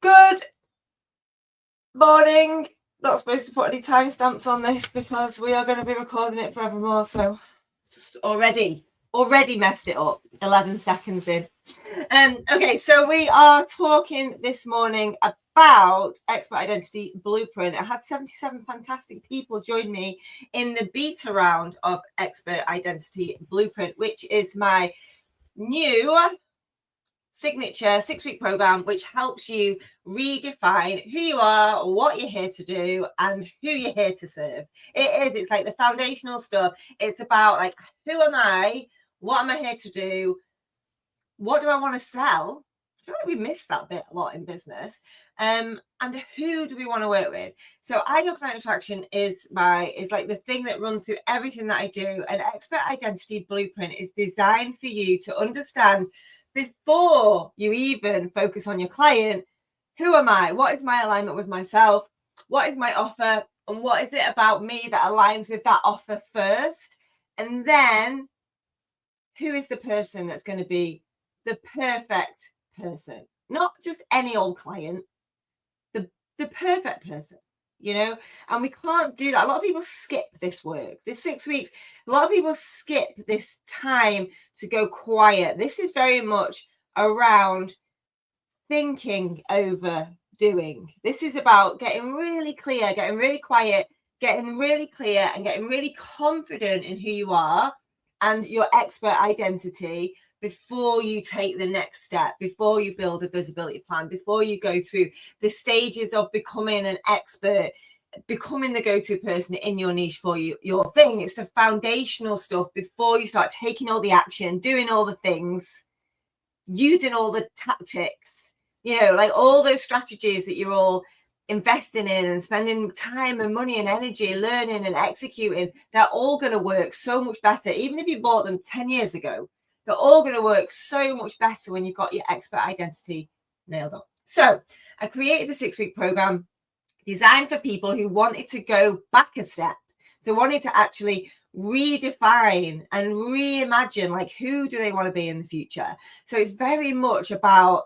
Good morning. Not supposed to put any timestamps on this because we are going to be recording it forevermore. So just already messed it up. 11 seconds in. Okay, so we are talking this morning about Expert Identity Blueprint. I had 77 fantastic people join me in the beta round of Expert Identity Blueprint, which is my new signature 6-week program, which helps you redefine who you are, what you're here to do, and who you're here to serve. It's like the foundational stuff. It's about like, who am I? What am I here to do? What do I want to sell? I feel like we miss that bit a lot in business. And who do we want to work with? So ideal client attraction is like the thing that runs through everything that I do. And Expert Identity Blueprint is designed for you to understand before you even focus on your client, who am I? What is my alignment with myself? What is my offer? And what is it about me that aligns with that offer first? And then who is the person that's going to be the perfect person? Not just any old client, the perfect person, you know? And we can't do that. A lot of people skip this work, this 6 weeks. A lot of people skip this time to go quiet. This is very much around thinking over doing. This is about getting really clear, getting really quiet, getting really clear, and getting really confident in who you are and your expert identity before you take the next step, before you build a visibility plan, before you go through the stages of becoming an expert, becoming the go-to person in your niche for your thing. It's the foundational stuff before you start taking all the action, doing all the things, using all the tactics, you know, like all those strategies that you're all investing in and spending time and money and energy learning and executing. They're all going to work so much better. Even if you bought them 10 years ago, they're all going to work so much better when you've got your expert identity nailed on. So I created the 6-week program designed for people who wanted to go back a step. They wanted to actually redefine and reimagine, like, who do they want to be in the future? So it's very much about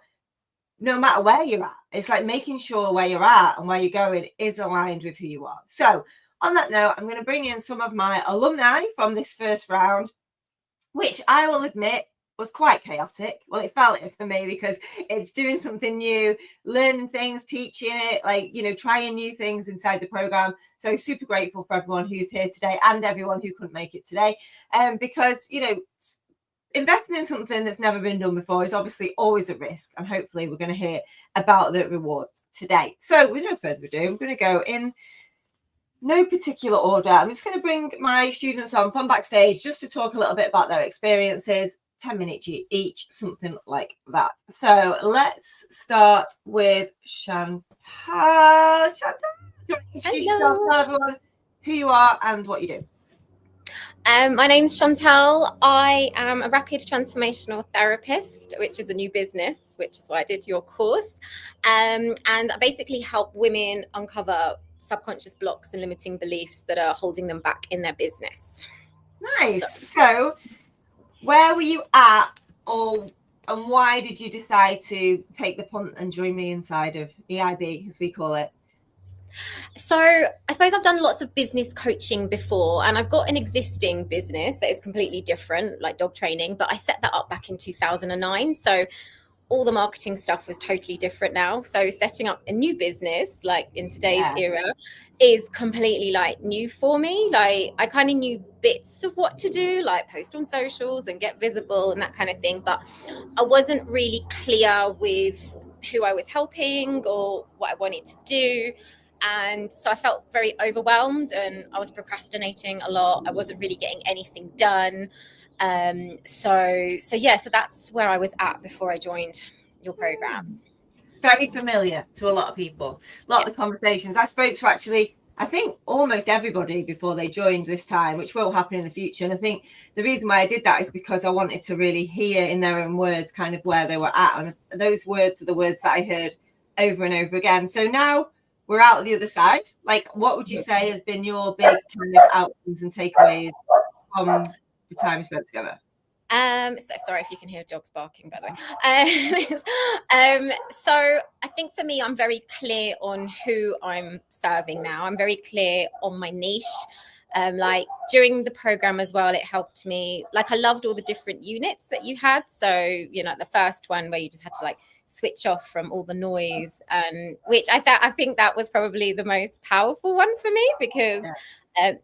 no matter where you're at, it's like making sure where you're at and where you're going is aligned with who you are. So on that note, I'm going to bring in some of my alumni from this first round, which I will admit was quite chaotic. Well, it felt it for me because it's doing something new, learning things, teaching it, like, you know, trying new things inside the program. So super grateful for everyone who's here today and everyone who couldn't make it today. Because, you know, investing in something that's never been done before is obviously always a risk. And hopefully we're going to hear about the rewards today. So with no further ado, I'm going to go in no particular order. I'm just going to bring my students on from backstage just to talk a little bit about their experiences, 10 minutes each, something like that. So let's start with Chantal. Chantal, do you want to introduce yourself, tell everyone who you are and what you do? My name's Chantal. I am a rapid transformational therapist, which is a new business, which is why I did your course. And I basically help women uncover subconscious blocks and limiting beliefs that are holding them back in their business. Nice. So where were you at, and why did you decide to take the punt and join me inside of EIB, as we call it? So I suppose I've done lots of business coaching before, and I've got an existing business that is completely different, like dog training, but I set that up back in 2009. So all the marketing stuff was totally different now. So setting up a new business, like in today's era, is completely like new for me. Like I kind of knew bits of what to do, like post on socials and get visible and that kind of thing. But I wasn't really clear with who I was helping or what I wanted to do. And so I felt very overwhelmed and I was procrastinating a lot. I wasn't really getting anything done. So that's where I was at before I joined your program. Very familiar to a lot of people. A lot of the conversations I spoke to, actually, I think almost everybody before they joined this time, which will happen in the future. And I think the reason why I did that is because I wanted to really hear in their own words kind of where they were at. And those words are the words that I heard over and over again. So now we're out of the other side. Like, what would you say has been your big kind of outcomes and takeaways from the time we spent together? So sorry if you can hear dogs barking, by the way. So I think for me, I'm very clear on who I'm serving now. I'm very clear on my niche. Like during the program as well, it helped me. Like I loved all the different units that you had. So, you know, the first one where you just had to like switch off from all the noise, and which I think that was probably the most powerful one for me because,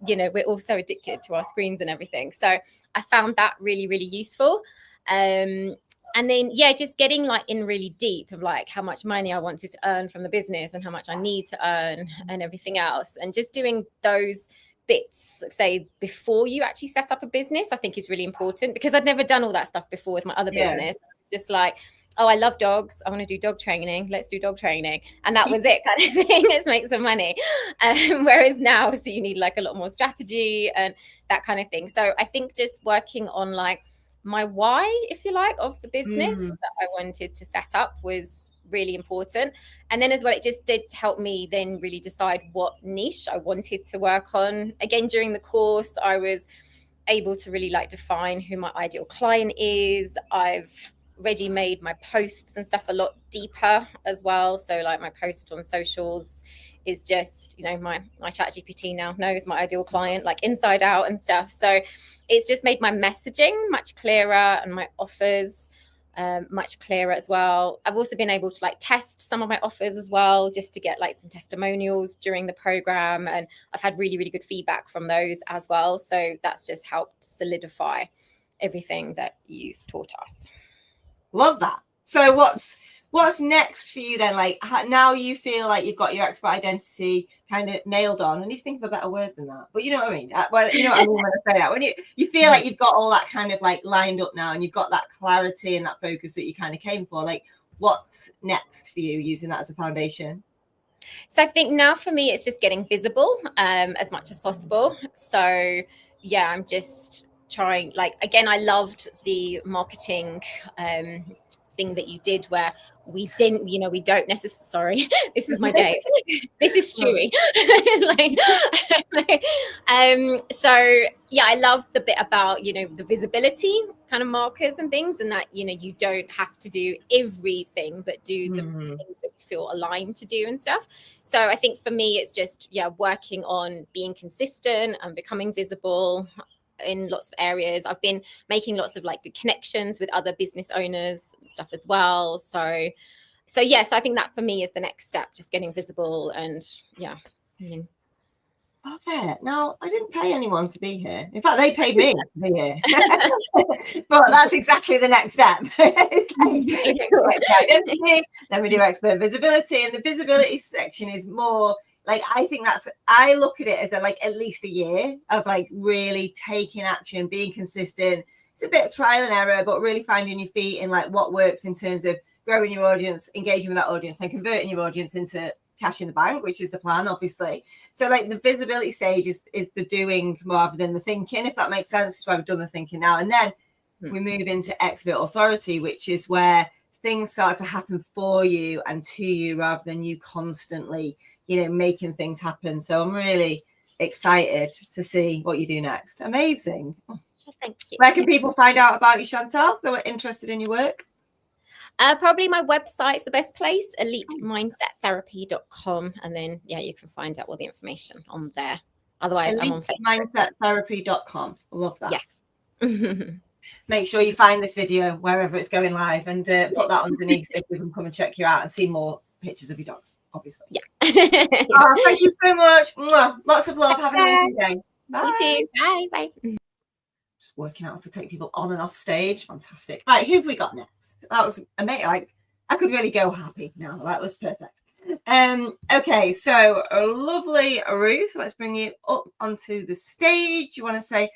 you know, we're all so addicted to our screens and everything. So I found that really, really useful. And then, yeah, just getting like in really deep of like how much money I wanted to earn from the business and how much I need to earn and everything else. And just doing those bits, say, before you actually set up a business, I think is really important because I'd never done all that stuff before with my other business. Just like, oh, I love dogs. I want to do dog training. Let's do dog training. And that was it kind of thing. Let's make some money. Whereas now, so you need like a lot more strategy and that kind of thing. So I think just working on like my why, if you like, of the business that I wanted to set up was really important. And then as well, it just did help me then really decide what niche I wanted to work on. Again, during the course, I was able to really like define who my ideal client is. I've already made my posts and stuff a lot deeper as well. So like my post on socials is just, you know, my chat GPT now knows my ideal client like inside out and stuff. So it's just made my messaging much clearer and my offers much clearer as well. I've also been able to like test some of my offers as well, just to get like some testimonials during the program. And I've had really, really good feedback from those as well. So that's just helped solidify everything that you've taught us. Love that. So what's next for you then? Like now you feel like you've got your expert identity kind of nailed on. I need to think of a better word than that, but you know what I mean? Well, you know what I mean when I say that. When you feel like you've got all that kind of like lined up now and you've got that clarity and that focus that you kind of came for, like what's next for you using that as a foundation? So I think now for me, it's just getting visible as much as possible. So yeah, I'm just trying, like, again, I loved the marketing thing that you did where we didn't, you know, we don't necessarily, sorry, this is my day. This is Stewie. So yeah, I love the bit about, you know, the visibility kind of markers and things, and that, you know, you don't have to do everything, but do the things that you feel aligned to do and stuff. So I think for me, it's just, yeah, working on being consistent and becoming visible in lots of areas. I've been making lots of like good connections with other business owners and stuff as well. So yes, I think that for me is the next step, just getting visible and yeah. Love it. No, I didn't pay anyone to be here. In fact, they paid me to be here. But that's exactly the next step. Identity, then we do expert visibility, and the visibility section is more like, I think I look at it as like at least a year of like really taking action, being consistent. It's a bit of trial and error, but really finding your feet in like what works in terms of growing your audience, engaging with that audience, then converting your audience into cash in the bank, which is the plan, obviously. So like the visibility stage is the doing rather than the thinking, if that makes sense. That's why I've done the thinking now. And then we move into expert authority, which is where things start to happen for you and to you rather than you constantly, you know, making things happen. So I'm really excited to see what you do next. Amazing. Thank you. Where can people find out about you, Chantal, if they were interested in your work? Probably my website's the best place, elitemindsettherapy.com. And then, yeah, you can find out all the information on there. Otherwise, I'm on Facebook. elitemindsettherapy.com. Love that. Yeah. Make sure you find this video wherever it's going live and put that underneath so we can come and check you out and see more pictures of your dogs, obviously. Yeah. Thank you so much. Lots of love. Have an amazing day. Bye. You too. Bye. Bye. Just working out how to take people on and off stage. Fantastic. Right, who have we got next? That was amazing. Like, I could really go happy now. That was perfect. Okay, so a lovely Ruth. Let's bring you up onto the stage. Do you want to say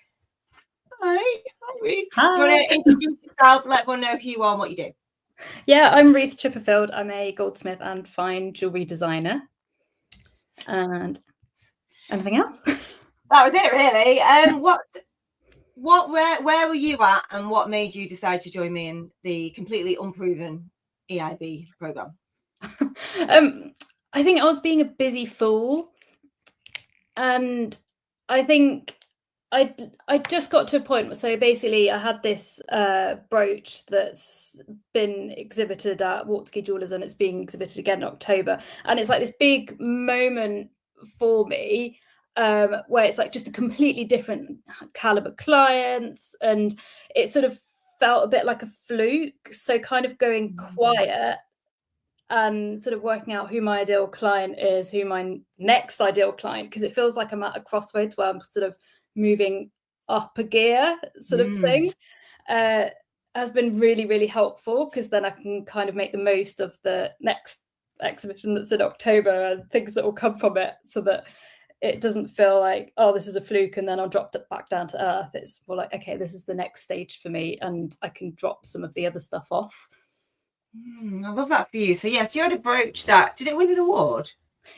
hi? Hi, Ruth. Hi. Do you want to introduce yourself? Let everyone know who you are and what you do. Yeah, I'm Ruth Chipperfield. I'm a goldsmith and fine jewellery designer. And anything else? That was it, really. Where were you at, and what made you decide to join me in the completely unproven EIB program? I think I was being a busy fool, and I think I just got to a point. So basically, I had this brooch that's been exhibited at Wartski Jewellers, and it's being exhibited again in October. And it's like this big moment for me, where it's like just a completely different caliber clients, and it sort of felt a bit like a fluke. So kind of going quiet and sort of working out who my ideal client is, who my next ideal client, because it feels like I'm at a crossroads where I'm sort of moving up a gear sort of thing, has been really, really helpful, because then I can kind of make the most of the next exhibition that's in October and things that will come from it, so that it doesn't feel like, oh, this is a fluke and then I'll drop it back down to earth. It's more like, okay, this is the next stage for me, and I can drop some of the other stuff off. I love that for you. So yes, you had a brooch that, did it win an award?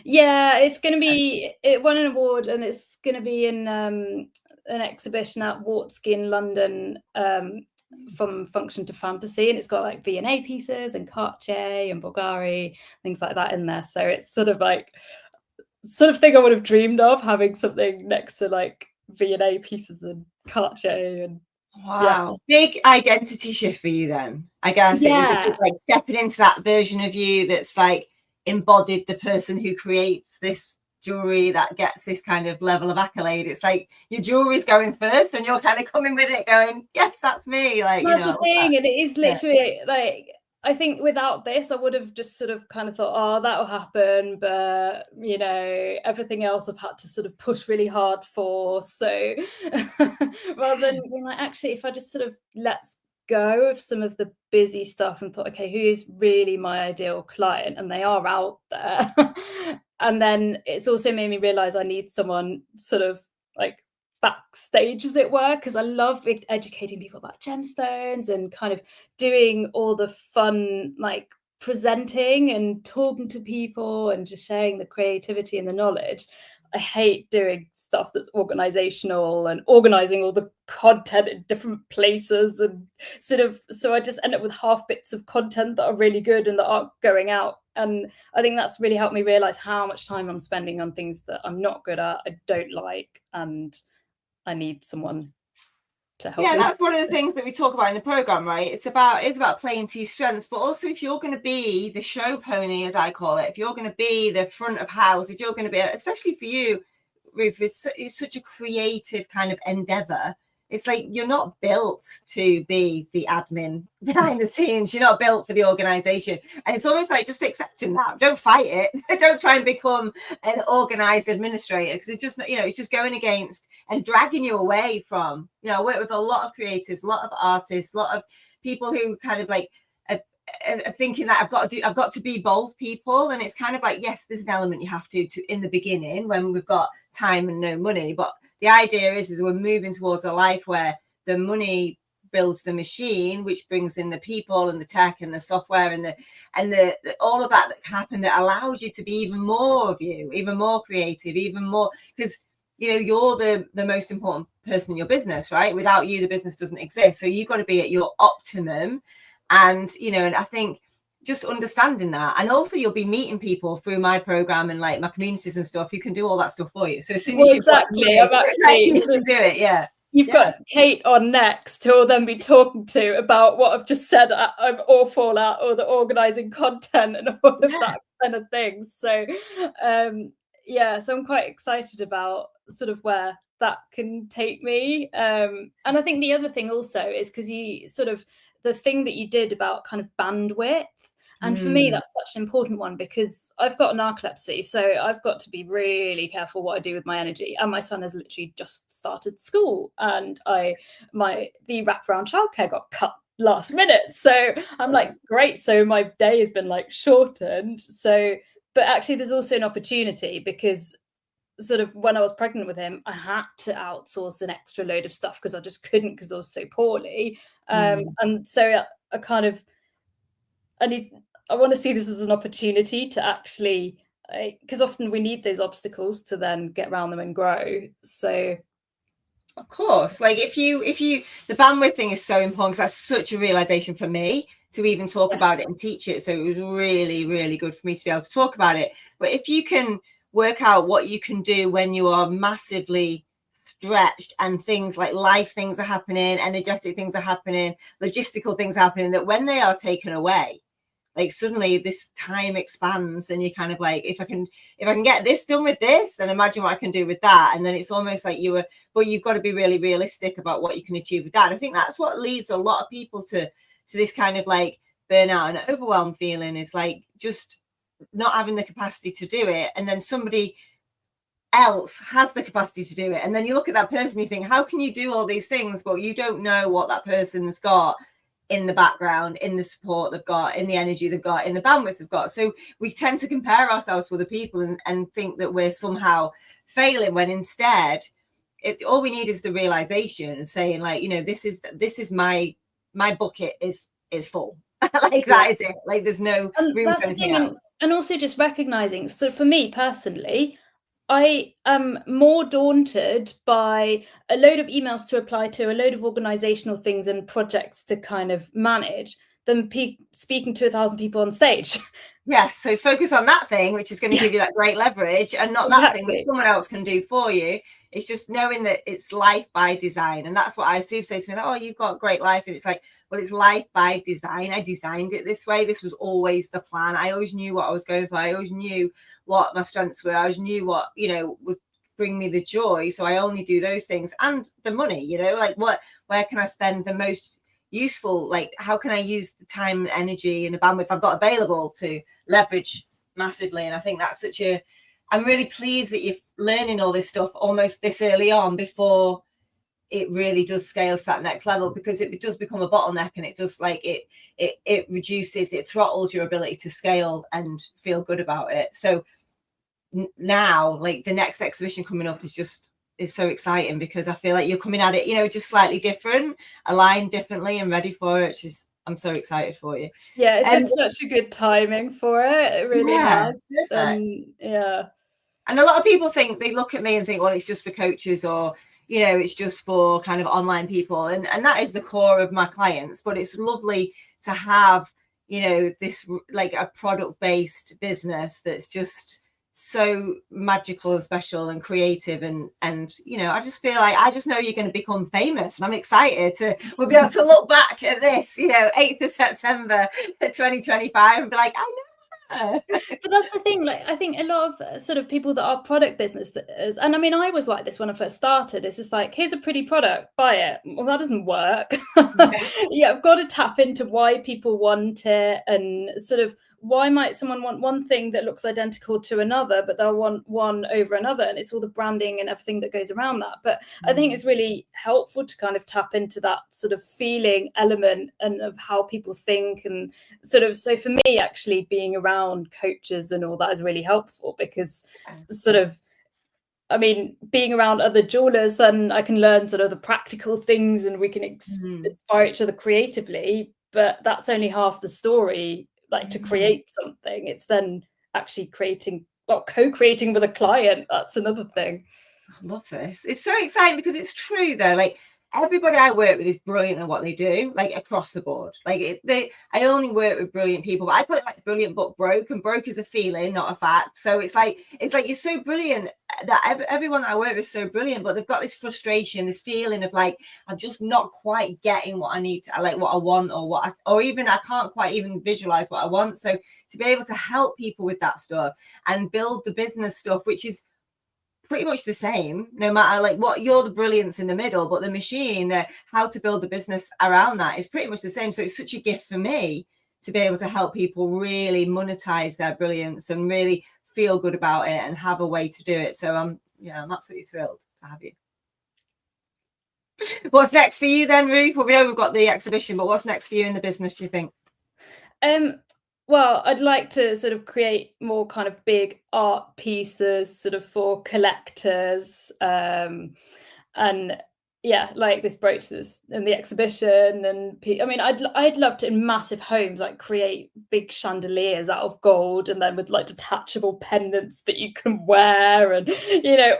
Yeah, it's going to be, it won an award, and it's going to be in an exhibition at Wartski in London, from function to fantasy, and it's got like V&A pieces and Cartier and Bulgari, things like that in there. So it's sort of thing I would have dreamed of, having something next to like V&A pieces and Cartier. And wow, big identity shift for you then, I guess. It was a bit like stepping into that version of you that's like embodied the person who creates this jewelry that gets this kind of level of accolade. It's like your jewelry's going first and you're kind of coming with it going, yes, that's me. Like, that's the thing. And it is literally like, I think without this, I would have just sort of kind of thought, oh, that'll happen. But, you know, everything else I've had to sort of push really hard for. So rather than being like, actually, if I just sort of let's go of some of the busy stuff and thought, okay, who is really my ideal client? And they are out there. And then it's also made me realize I need someone sort of like backstage, as it were, because I love educating people about gemstones and kind of doing all the fun, like presenting and talking to people and just sharing the creativity and the knowledge. I hate doing stuff that's organizational and organizing all the content in different places, and sort of, so I just end up with half bits of content that are really good and that aren't going out. And I think that's really helped me realize how much time I'm spending on things that I'm not good at, I don't like, and I need someone to help. Yeah, that's one of the things that we talk about in the program, right? It's about playing to your strengths, but also if you're going to be the show pony, as I call it, if you're going to be the front of house, if you're going to be, especially for you, Ruth, it's such a creative kind of endeavor. It's like you're not built to be the admin behind the scenes. You're not built for the organization. And it's almost like just accepting that. Don't fight it. Don't try and become an organized administrator, because it's just, you know, it's just going against and dragging you away from, you know, I work with a lot of creatives, a lot of artists, a lot of people who kind of like are thinking that I've got to be both people. And it's kind of like, yes, there's an element you have to in the beginning when we've got time and no money, but the idea is we're moving towards a life where the money builds the machine, which brings in the people and the tech and the software and the all of that happen, that allows you to be even more of you, even more creative, even more, because, you know, you're the most important person in your business, right? Without you, the business doesn't exist. So you've got to be at your optimum. And, you know, and I think just understanding that, and also you'll be meeting people through my program and like my communities and stuff who can do all that stuff for you. So as soon as you can do it, yeah. You've got Kate on next, who will then be talking to about what I've just said I'm awful at, or the organizing content and all of that kind of thing. So so I'm quite excited about sort of where that can take me. And I think the other thing also is because you sort of, the thing that you did about kind of bandwidth. And for me, that's such an important one, because I've got narcolepsy. So I've got to be really careful what I do with my energy. And my son has literally just started school, and the wraparound childcare got cut last minute. So I'm like, great. So my day has been like shortened. So, but actually there's also an opportunity, because sort of when I was pregnant with him, I had to outsource an extra load of stuff because I just couldn't, because I was so poorly. And so I kind of, I want to see this as an opportunity to actually, because often we need those obstacles to then get around them and grow. So of course, like if you the bandwidth thing is so important, because that's such a realization for me to even talk about it and teach it. So it was really, really good for me to be able to talk about it. But if you can work out what you can do when you are massively stretched, and things like life things are happening, energetic things are happening, logistical things are happening, that when they are taken away, like suddenly this time expands, and you're kind of like, if I can get this done with this, then imagine what I can do with that. And then it's almost like but you've got to be really realistic about what you can achieve with that. And I think that's what leads a lot of people to this kind of like burnout and overwhelm feeling, is like just not having the capacity to do it. And then somebody else has the capacity to do it, and then you look at that person, you think, how can you do all these things? But you don't know what that person's got in the background, in the support they've got, in the energy they've got, in the bandwidth they've got. So we tend to compare ourselves with other people and think that we're somehow failing, when instead all we need is the realization of saying, like, you know, this is my bucket is full. Like, that is it. Like, there's no room for anything else. And also just recognizing, so for me personally, I am more daunted by a load of emails to apply to, a load of organizational things and projects to kind of manage, than speaking to 1,000 people on stage. Yes, so focus on that thing, which is going to give you that great leverage, and not that thing which someone else can do for you. It's just knowing that it's life by design. And that's what I say to me, like, oh, you've got a great life. And it's like, well, it's life by design. I designed it this way. This was always the plan. I always knew what I was going for. I always knew what my strengths were. I always knew what, you know, would bring me the joy. So I only do those things, and the money, you know, like where can I spend the most useful, like how can I use the time and energy and the bandwidth I've got available to leverage massively. And I think that's I'm really pleased that you're learning all this stuff almost this early on, before it really does scale to that next level, because it does become a bottleneck, and it does, like, it reduces, it throttles your ability to scale and feel good about it. So now, like, the next exhibition coming up is so exciting, because I feel like you're coming at it, you know, just slightly different, aligned differently, and ready for it, which is, I'm so excited for you. Yeah, it's been such a good timing for it. It really has. Yeah. And a lot of people think, they look at me and think, well, it's just for coaches, or, you know, it's just for kind of online people. And that is the core of my clients. But it's lovely to have, you know, this, like, a product-based business that's just so magical and special and creative, and you know, I just feel like, I just know you're going to become famous, and I'm excited we'll be able to look back at this, you know, 8th of September 2025 and be like, I know. But that's the thing, like, I think a lot of sort of people that are product businesses, and I mean, I was like this when I first started, it's just like, here's a pretty product, buy it. Well, that doesn't work. Yeah, I've got to tap into why people want it, and sort of, why might someone want one thing that looks identical to another, but they'll want one over another? And it's all the branding and everything that goes around that. But I think it's really helpful to kind of tap into that sort of feeling element, and of how people think, and sort of, so for me, actually being around coaches and all that is really helpful, because sort of, I mean, being around other jewelers, then I can learn sort of the practical things, and we can inspire each other creatively. But that's only half the story. Like, to create something, it's then actually co-creating with a client. That's another thing. I love this. It's so exciting, because it's true though. Like, everybody I work with is brilliant at what they do, like, across the board. Like, I only work with brilliant people, but I put, like, brilliant but broke, and broke is a feeling, not a fact. So it's like you're so brilliant, that everyone that I work with is so brilliant, but they've got this frustration, this feeling of like, I'm just not quite getting what I need to, like, what I want, or even I can't quite even visualize what I want. So to be able to help people with that stuff and build the business stuff, which is pretty much the same, no matter, like, what, you're the brilliance in the middle, but the machine, how to build the business around that is pretty much the same. So it's such a gift for me to be able to help people really monetize their brilliance and really feel good about it and have a way to do it. So I'm absolutely thrilled to have you. What's next for you then, Ruth? Well, we know we've got the exhibition, but what's next for you in the business, do you think? Well, I'd like to sort of create more kind of big art pieces, sort of for collectors, and yeah, like this brooch that's in the exhibition, and I mean, I'd love to in massive homes like create big chandeliers out of gold, and then with like detachable pendants that you can wear, and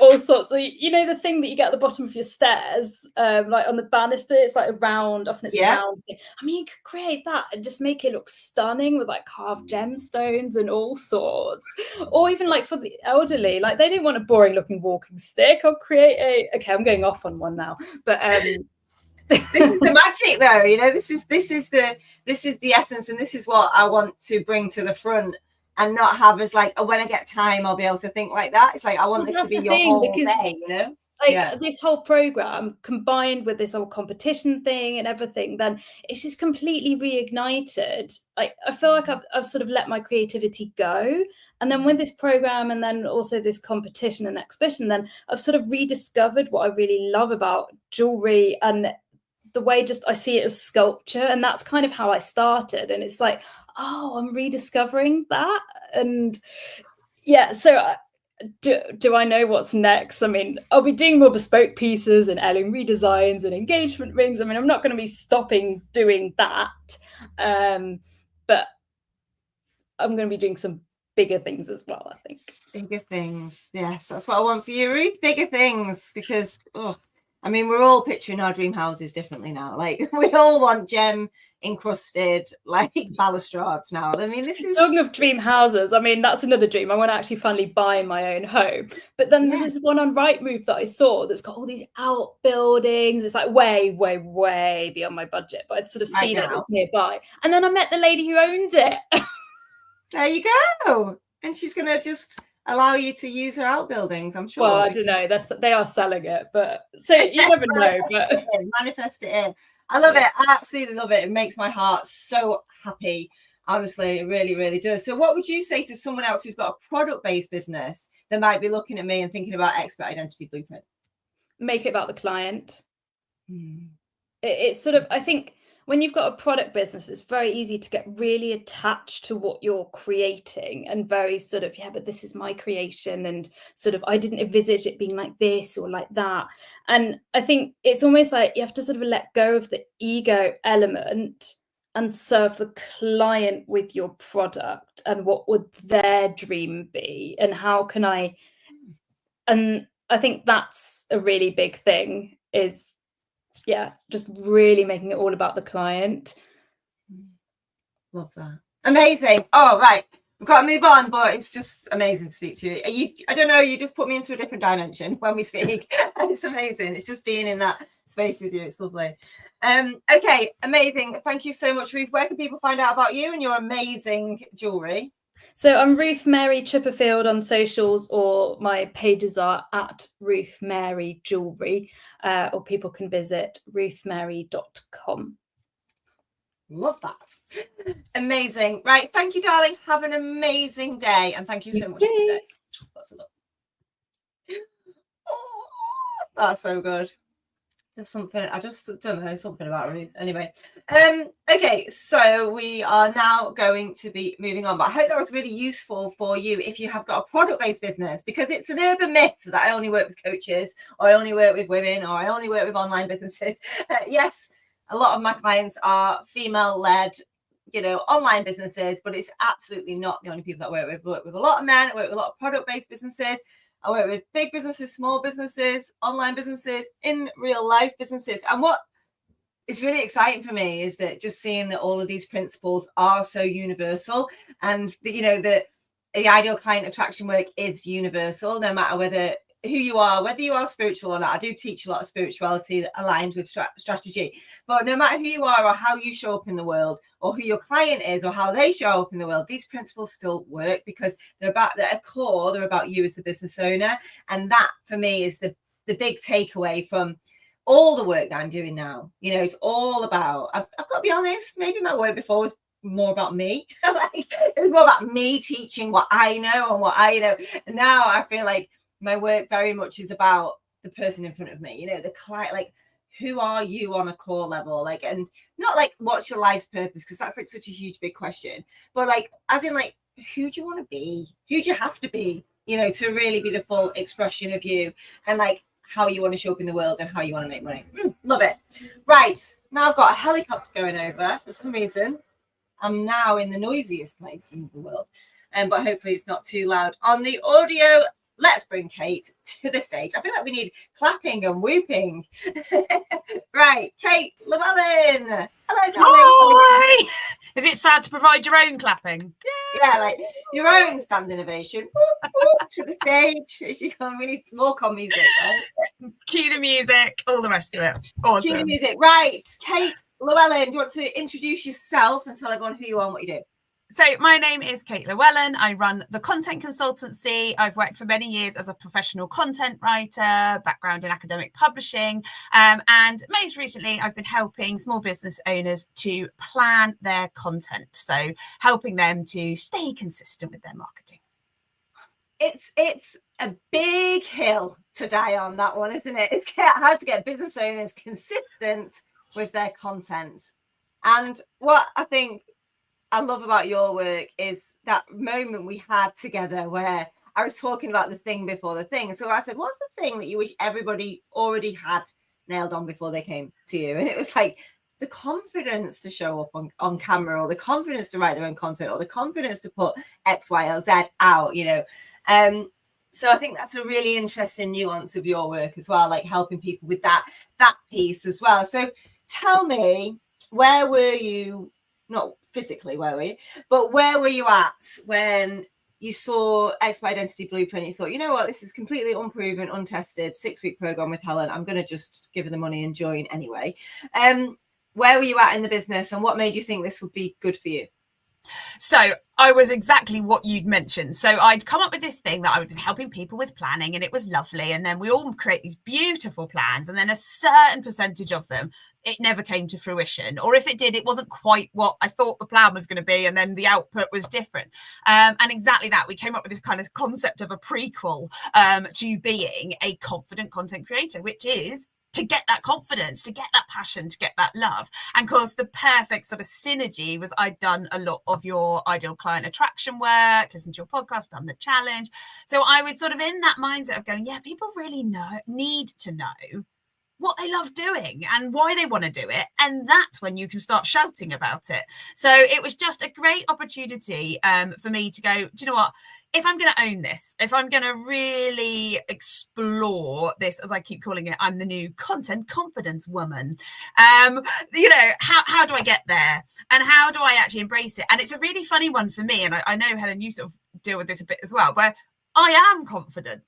all sorts of the thing that you get at the bottom of your stairs, like on the banister, it's like a round, often it's a round thing. I mean, you could create that and just make it look stunning with like carved gemstones and all sorts, or even like for the elderly, like they didn't want a boring looking walking stick. I'll create okay, I'm going off on one now. But this is the magic, though. This is the essence, and this is what I want to bring to the front, and not have as like, oh, when I get time, I'll be able to think like that. It's like I want this to be your whole day, Like this whole program combined with this whole competition thing and everything, then it's just completely reignited. Like I feel like I've sort of let my creativity go. And then with this program and then also this competition and exhibition, then I've sort of rediscovered what I really love about jewelry and the way just I see it as sculpture. And that's kind of how I started. And it's like, oh, I'm rediscovering that. And yeah, so do I know what's next? I mean, I'll be doing more bespoke pieces and heirloom redesigns and engagement rings. I mean, I'm not going to be stopping doing that. But I'm going to be doing some bigger things as well, I think. Bigger things. Yes, that's what I want for you, Ruth. Bigger things, because I mean, we're all picturing our dream houses differently now. Like we all want gem encrusted like balustrades now. I mean, this is talking of dream houses. I mean, that's another dream. I want to actually finally buy my own home. But then there's this one on Rightmove that I saw that's got all these outbuildings. It's like way, way, way beyond my budget. But I'd sort of seen it was nearby. And then I met the lady who owns it. There you go. And she's going to just allow you to use her outbuildings, I'm sure. Well, I don't know. They are selling it, but so you never know. But manifest it in. I love it. I absolutely love it. It makes my heart so happy. Honestly, it really, really does. So what would you say to someone else who's got a product-based business that might be looking at me and thinking about Expert Identity Blueprint? Make it about the client. It's sort of, I think, when you've got a product business, it's very easy to get really attached to what you're creating and very sort of, but this is my creation and sort of, I didn't envisage it being like this or like that. And I think it's almost like you have to sort of let go of the ego element and serve the client with your product and what would their dream be and how can and I think that's a really big thing is, just really making it all about the client. Love that. Amazing. Oh, right. We've got to move on, but it's just amazing to speak to you. I don't know, you just put me into a different dimension when we speak. It's amazing. It's just being in that space with you. It's lovely. Okay, amazing. Thank you so much, Ruth. Where can people find out about you and your amazing jewelry? So I'm Ruth Mary Chipperfield on socials, or my pages are at Ruth Mary Jewelry, or people can visit ruthmary.com. Love that. Amazing. Right. Thank you, darling. Have an amazing day. And thank you so much for today. That's a lot. Oh, that's so good. There's something, I just don't know, something about Ruth. Anyway, okay, so we are now going to be moving on, but I hope that was really useful for you if you have got a product-based business, because it's an urban myth that I only work with coaches, or I only work with women, or I only work with online businesses. Yes, a lot of my clients are female-led, online businesses, but it's absolutely not the only people that I work with. I work with a lot of men, I work with a lot of product-based businesses. I work with big businesses, small businesses, online businesses, in real life businesses. And what is really exciting for me is that just seeing that all of these principles are so universal, and the ideal client attraction work is universal, no matter who you are, whether you are spiritual or not. I do teach a lot of spirituality that aligned with strategy, but no matter who you are or how you show up in the world or who your client is or how they show up in the world, these principles still work because they're at core, they're about you as the business owner. And that for me is the big takeaway from all the work that I'm doing now. It's all about, I've got to be honest, maybe my work before was more about me. It was more about me teaching what I know and what I know. And now I feel like my work very much is about the person in front of me, the client, like, who are you on a core level? Like, and not like, what's your life's purpose? Because that's like such a huge, big question, but like, as in like, who do you want to be? Who do you have to be, to really be the full expression of you? And like, how you want to show up in the world and how you want to make money. Love it. Right, now I've got a helicopter going over for some reason. I'm now in the noisiest place in the world, but hopefully it's not too loud on the audio. Let's bring Kate to the stage. I feel like we need clapping and whooping. Right, Kate Llewellyn. Hello, darling. Hi. Is it sad to provide your own clapping? Yeah, like your own standing ovation. Whoop, whoop, to the stage. As you come, we need more con music, right? Cue the music, all the rest of it. Awesome. Cue the music. Right, Kate Llewellyn, do you want to introduce yourself and tell everyone who you are and what you do? So my name is Kate Llewellyn. I run the content consultancy. I've worked for many years as a professional content writer, background in academic publishing. And most recently, I've been helping small business owners to plan their content. So helping them to stay consistent with their marketing. It's a big hill to die on, that one, isn't it? It's hard to get business owners consistent with their content. And what I think I love about your work is that moment we had together where I was talking about the thing before the thing. So I said, what's the thing that you wish everybody already had nailed on before they came to you? And it was like the confidence to show up on camera, or the confidence to write their own content, or the confidence to put X, Y, or Z out, you know. So I think that's a really interesting nuance of your work as well, like helping people with that piece as well. So tell me, where were you, not physically where were you, but where were you at when you saw Expert Identity Blueprint? You thought, you know what, this is completely unproven, untested, 6-week program with Helen. I'm going to just give her the money and join anyway. Where were you at in the business, and what made you think this would be good for you? So I was exactly what you'd mentioned. So I'd come up with this thing that I would be helping people with planning, and it was lovely. And then we all create these beautiful plans, and then a certain percentage of them, it never came to fruition. Or if it did, it wasn't quite what I thought the plan was going to be. And then the output was different. And exactly that, we came up with this kind of concept of a prequel to being a confident content creator, which is to get that confidence, to get that passion, to get that love. And of course, the perfect sort of synergy was I'd done a lot of your ideal client attraction work, listened to your podcast, done the challenge. So I was sort of in that mindset of going, yeah, people really need to know what they love doing and why they want to do it. And that's when you can start shouting about it. So it was just a great opportunity for me to go, do you know what? If I'm going to own this, if I'm going to really explore this, as I keep calling it, I'm the new content confidence woman. You know, how do I get there? And how do I actually embrace it? And it's a really funny one for me. And I know, Helen, you sort of deal with this a bit as well, where I am confident.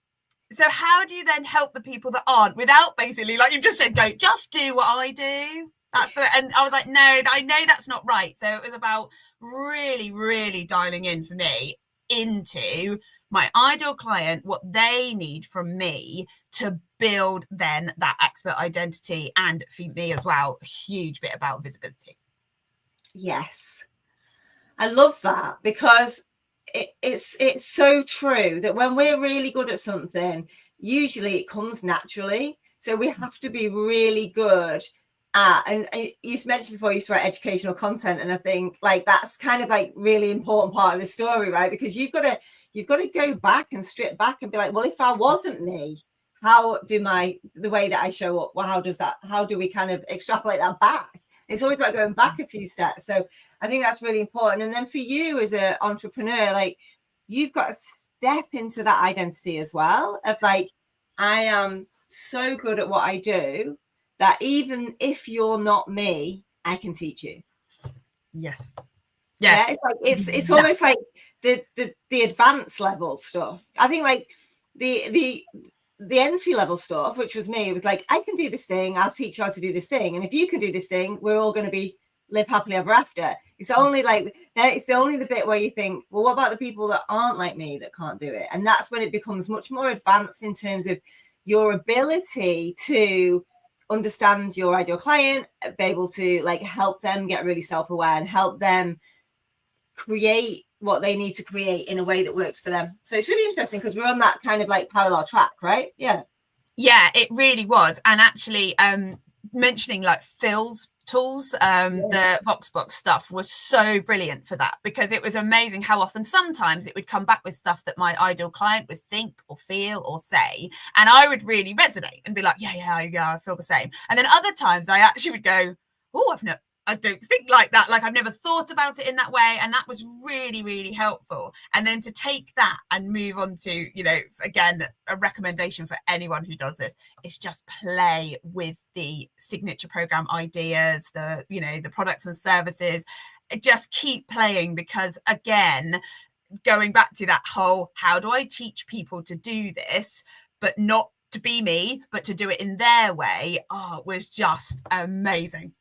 So how do you then help the people that aren't, without basically, like you've just said, go, just do what I do? And I was like, no, I know that's not right. So it was about really, really dialing in for me into my ideal client, what they need from me to build then that expert identity, and for me as well, a huge bit about visibility. Yes, I love that, because it's so true that when we're really good at something, usually it comes naturally. So we have to be really good at, and you mentioned before you used to write educational content, and I think like that's kind of like really important part of the story, right? Because you've got to go back and strip back and be like, well, if I wasn't me, how do the way that I show up, well, how do we kind of extrapolate that back? It's always about going back a few steps. So I think that's really important. And then for you as an entrepreneur, like you've got to step into that identity as well of like, I am so good at what I do that even if you're not me, I can teach you. Yes. Yeah. It's like, it's almost like the advanced level stuff. I think like the entry level stuff, which was me, it was like, I can do this thing, I'll teach you how to do this thing, and if you can do this thing, we're all going to live happily ever after. It's only like it's the only the bit where you think, well, what about the people that aren't like me that can't do it? And that's when it becomes much more advanced in terms of your ability to understand your ideal client, be able to like help them get really self-aware and help them create what they need to create in a way that works for them. So it's really interesting because we're on that kind of like parallel track, right? Yeah, it really was. And actually mentioning like Phil's tools. The Voxbox stuff was so brilliant for that, because it was amazing how often sometimes it would come back with stuff that my ideal client would think or feel or say, and I would really resonate and be like, yeah, I feel the same. And then other times I actually would go, oh, I don't think like that. Like, I've never thought about it in that way. And that was really, really helpful. And then to take that and move on to, you know, again, a recommendation for anyone who does this is just play with the signature program ideas, the, you know, the products and services. Just keep playing, because again, going back to that whole, how do I teach people to do this, but not to be me, but to do it in their way? Oh, it was just amazing.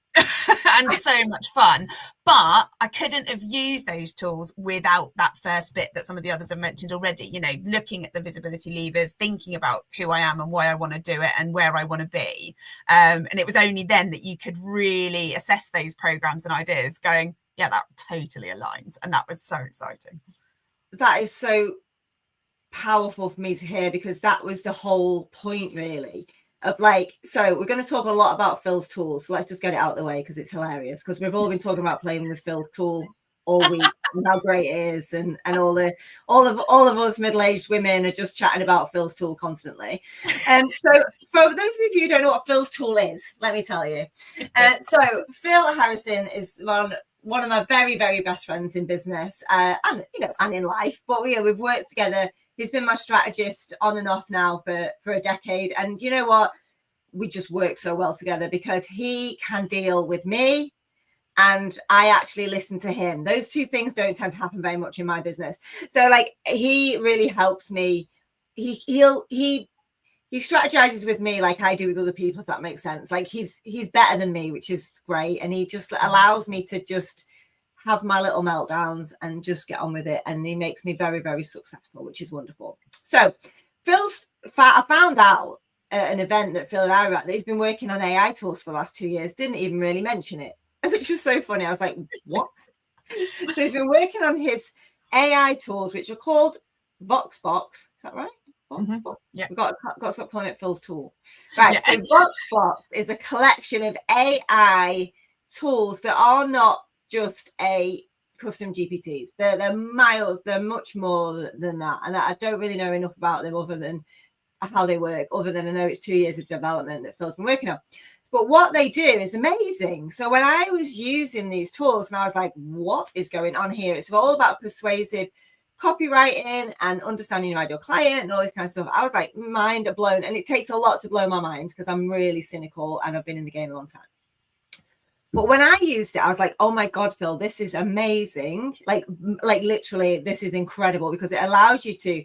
And so much fun. But I couldn't have used those tools without that first bit that some of the others have mentioned already, you know, looking at the visibility levers, thinking about who I am and why I want to do it and where I want to be. And it was only then that you could really assess those programs and ideas, going, yeah, that totally aligns. And that was so exciting. That is so powerful for me to hear, because that was the whole point, really. Of like, so we're going to talk a lot about Phil's tools, so let's just get it out of the way, because it's hilarious, because we've all been talking about playing with Phil's tool all week and how great it is, and all of us middle-aged women are just chatting about Phil's tool constantly. So for those of you who don't know what Phil's tool is, let me tell you. So Phil Harrison is one of my very, very best friends in business, and you know, and in life. But you know, we've worked together. He's been my strategist on and off now for a decade. And you know what? We just work so well together, because he can deal with me and I actually listen to him. Those two things don't tend to happen very much in my business. So like, he really helps me. He strategizes with me like I do with other people, if that makes sense. Like, he's better than me, which is great. And he just allows me to just have my little meltdowns and just get on with it. And he makes me very, very successful, which is wonderful. So I found out at an event that Phil and I were at that he's been working on AI tools for the last 2 years. Didn't even really mention it, which was so funny. I was like, what? So he's been working on his AI tools, which are called Voxbox. Is that right? Mm-hmm. Yeah. We've got to stop calling it Phil's tool. Right. Yeah. So Voxbox is a collection of AI tools that are not just a custom GPTs. They're miles, they're much more than that. And I don't really know enough about them other than how they work, other than I know it's 2 years of development that Phil's been working on. But what they do is amazing. So when I was using these tools and I was like, what is going on here? It's all about persuasive copywriting and understanding your ideal client and all this kind of stuff. I was like, mind blown. And it takes a lot to blow my mind, because I'm really cynical and I've been in the game a long time. But when I used it, I was like, oh my God, Phil, this is amazing. Like literally, this is incredible, because it allows you to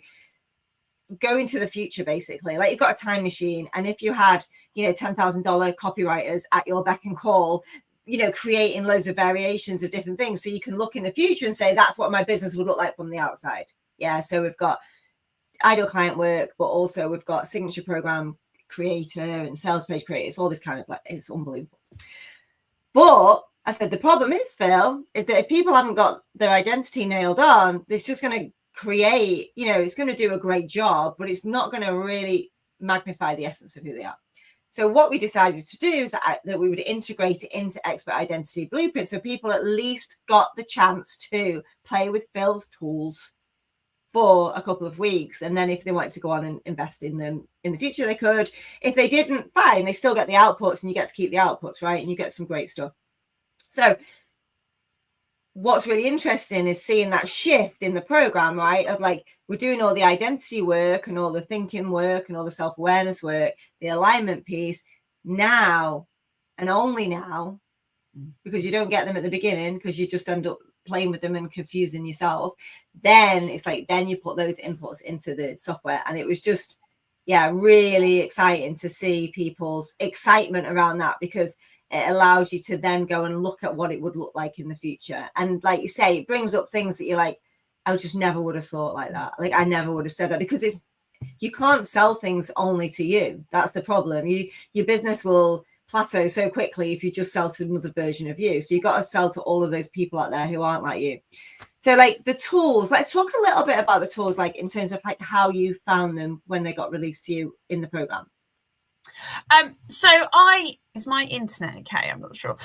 go into the future, basically. Like, you've got a time machine. And if you had, you know, $10,000 copywriters at your beck and call, you know, creating loads of variations of different things, so you can look in the future and say, that's what my business would look like from the outside. Yeah. So we've got ideal client work, but also we've got signature program creator and sales page creator. It's all this kind of, like, it's unbelievable. But I said, the problem is, Phil, is that if people haven't got their identity nailed on, it's just going to create, you know, it's going to do a great job, but it's not going to really magnify the essence of who they are. So what we decided to do is that we would integrate it into Expert Identity Blueprint, so people at least got the chance to play with Phil's tools for a couple of weeks. And then if they wanted to go on and invest in them in the future, they could. If they didn't, fine, they still get the outputs, and you get to keep the outputs, right? And you get some great stuff. So what's really interesting is seeing that shift in the program, right? Of like, we're doing all the identity work and all the thinking work and all the self-awareness work, the alignment piece now, and only now, because you don't get them at the beginning, because you just end up playing with them and confusing yourself. Then it's like, then you put those inputs into the software. And it was just, yeah, really exciting to see people's excitement around that, because it allows you to then go and look at what it would look like in the future. And like you say, it brings up things that you're like, I just never would have thought like that. Like, I never would have said that, because you can't sell things only to you. That's the problem. Your business will plateau so quickly if you just sell to another version of you. So you've got to sell to all of those people out there who aren't like you. So like the tools, let's talk a little bit about the tools, like in terms of like how you found them when they got released to you in the program. So is my internet okay? I'm not sure.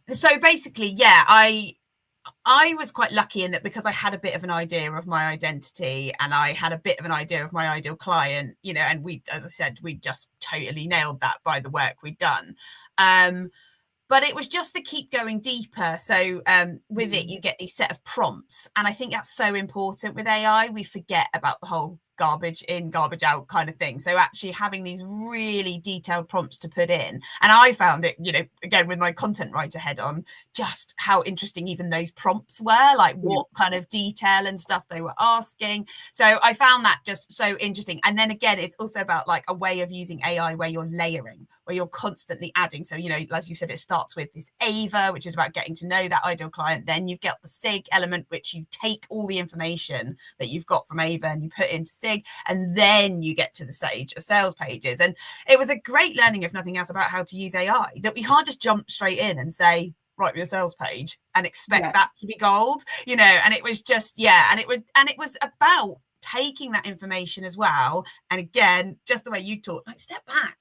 So basically, yeah, I was quite lucky in that because I had a bit of an idea of my identity and I had a bit of an idea of my ideal client, you know, and we, as I said, we just totally nailed that by the work we'd done. But it was just to keep going deeper. So with it, you get these set of prompts. And I think that's so important with AI. We forget about the whole garbage in, garbage out kind of thing. So actually having these really detailed prompts to put in. And I found it, you know, again, with my content writer head on, just how interesting even those prompts were, like what kind of detail and stuff they were asking. So I found that just so interesting. And then again, it's also about like a way of using AI where you're layering, where you're constantly adding. So, you know, as you said, it starts with this AVA, which is about getting to know that ideal client. Then you've got the SIG element, which you take all the information that you've got from AVA and you put into SIG, and then you get to the stage of sales pages. And it was a great learning, if nothing else, about how to use AI, that we can't just jump straight in and say, write me a sales page and expect that to be gold, you know. And it was just, and it was about taking that information as well. And again, just the way you taught, like, step back,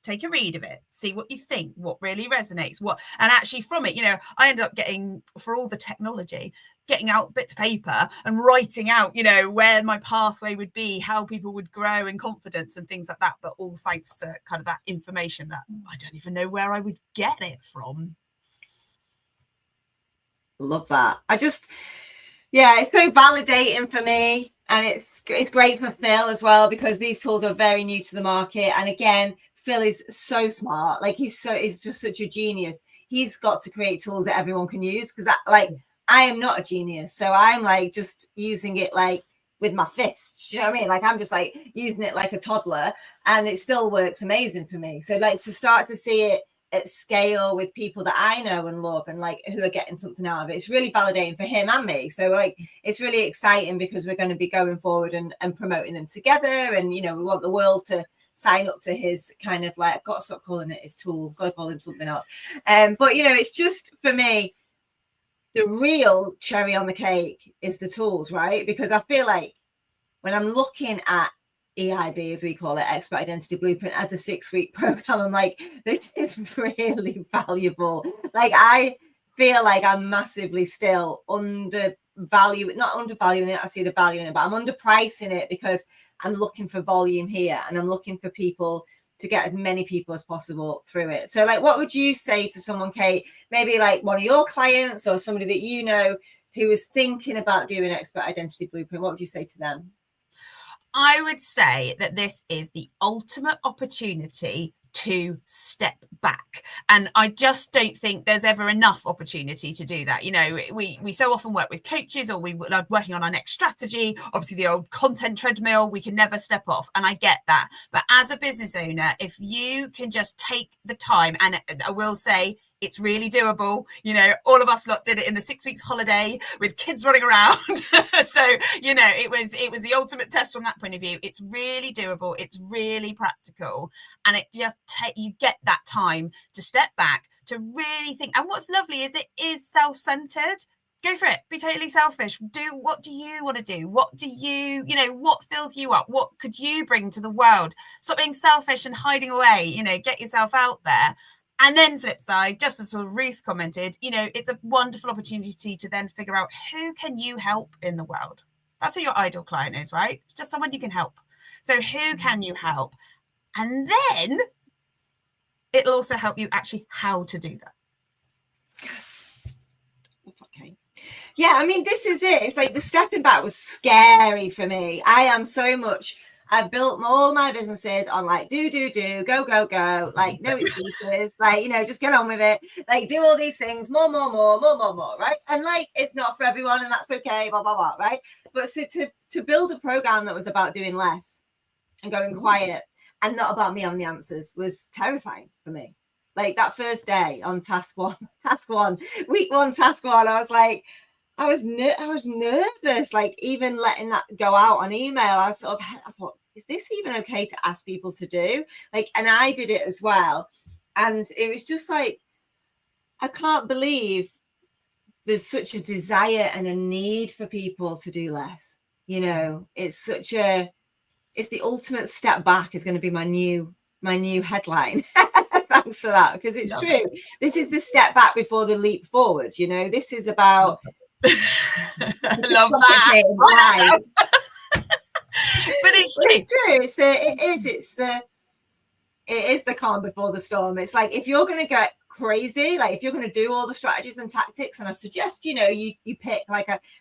take a read of it, see what you think, what really resonates, and actually from it, you know, I ended up getting, for all the technology, getting out bits of paper and writing out, you know, where my pathway would be, how people would grow in confidence and things like that. But all thanks to kind of that information that I don't even know where I would get it from. Love that. It's so validating for me. And it's great for Phil as well, because these tools are very new to the market. And again, Phil is so smart. Like he's just such a genius. He's got to create tools that everyone can use, because I am not a genius. So I'm like just using it like with my fists. You know what I mean? Like I'm just like using it like a toddler, and it still works amazing for me. So like to start to see it at scale with people that I know and love and like who are getting something out of it, it's really validating for him and me. So like it's really exciting, because we're going to be going forward and promoting them together. And you know, we want the world to sign up to his kind of like, I've got to stop calling it his tool, got to call him something else. But you know, it's just, for me, the real cherry on the cake is the tools, right? Because I feel like when I'm looking at EIB, as we call it, Expert Identity Blueprint, as a 6-week program, I'm like, this is really valuable. Like I feel like I'm massively still not undervaluing it, I see the value in it, but I'm underpricing it, because I'm looking for volume here, and I'm looking for people to get as many people as possible through it. So like, what would you say to someone, Kate, maybe like one of your clients or somebody that you know who is thinking about doing Expert Identity Blueprint? What would you say to them? I would say that this is the ultimate opportunity to step back. And I just don't think there's ever enough opportunity to do that. You know, we so often work with coaches, or we are working on our next strategy. Obviously, the old content treadmill, we can never step off. And I get that. But as a business owner, if you can just take the time, and I will say, it's really doable. You know, all of us lot did it in the 6 weeks holiday with kids running around. So, you know, it was the ultimate test from that point of view. It's really doable. It's really practical. And it just you get that time to step back, to really think. And what's lovely is it is self-centered. Go for it. Be totally selfish. What do you want to do? What do you know, what fills you up? What could you bring to the world? Stop being selfish and hiding away, you know, get yourself out there. And then flip side, just as sort of Ruth commented, you know, it's a wonderful opportunity to then figure out who can you help in the world. That's what your ideal client is, right? Just someone you can help. So who can you help? And then it'll also help you actually how to do that. Yes. Okay. Yeah, I mean, this is it. It's like the stepping back was scary for me. I've built all my businesses on like do, go, like no excuses, like, you know, just get on with it, like do all these things, more, right? And like, it's not for everyone, and that's okay, blah, blah, blah, right? But so to build a program that was about doing less and going quiet and not about me on the answers was terrifying for me. Like that first day on week one, task one, I was like, I was nervous, like even letting that go out on email. I thought, is this even okay to ask people to do? Like, and I did it as well. And it was just like, I can't believe there's such a desire and a need for people to do less. You know, it's it's the ultimate step back is going to be my new headline. Thanks for that, because it's true. This is the step back before the leap forward. You know, this is about love that. Right. But it's true. It is the calm before the storm. It's like, if you're going to get crazy, like if you're going to do all the strategies and tactics, and I suggest, you know, you pick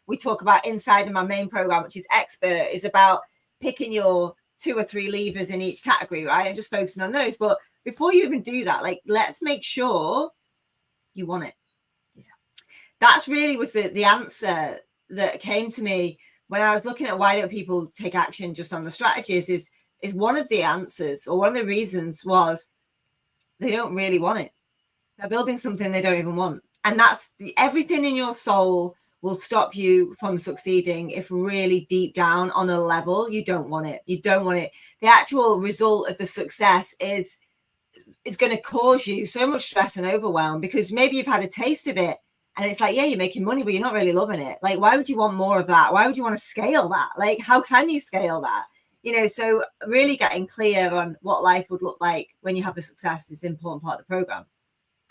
we talk about inside of my main program, which is Expert, is about picking your 2 or 3 levers in each category, right? And just focusing on those. But before you even do that, like, let's make sure you want it. Yeah. That's really was the answer that came to me when I was looking at why don't people take action just on the strategies, is one of the answers, or one of the reasons, was they don't really want it. They're building something they don't even want. And that's everything in your soul will stop you from succeeding if really deep down on a level you don't want it. You don't want it. The actual result of the success is going to cause you so much stress and overwhelm, because maybe you've had a taste of it and it's like, yeah, you're making money, but you're not really loving it. Like, why would you want more of that? Why would you want to scale that? Like, how can you scale that? You know, so really getting clear on what life would look like when you have the success is an important part of the program.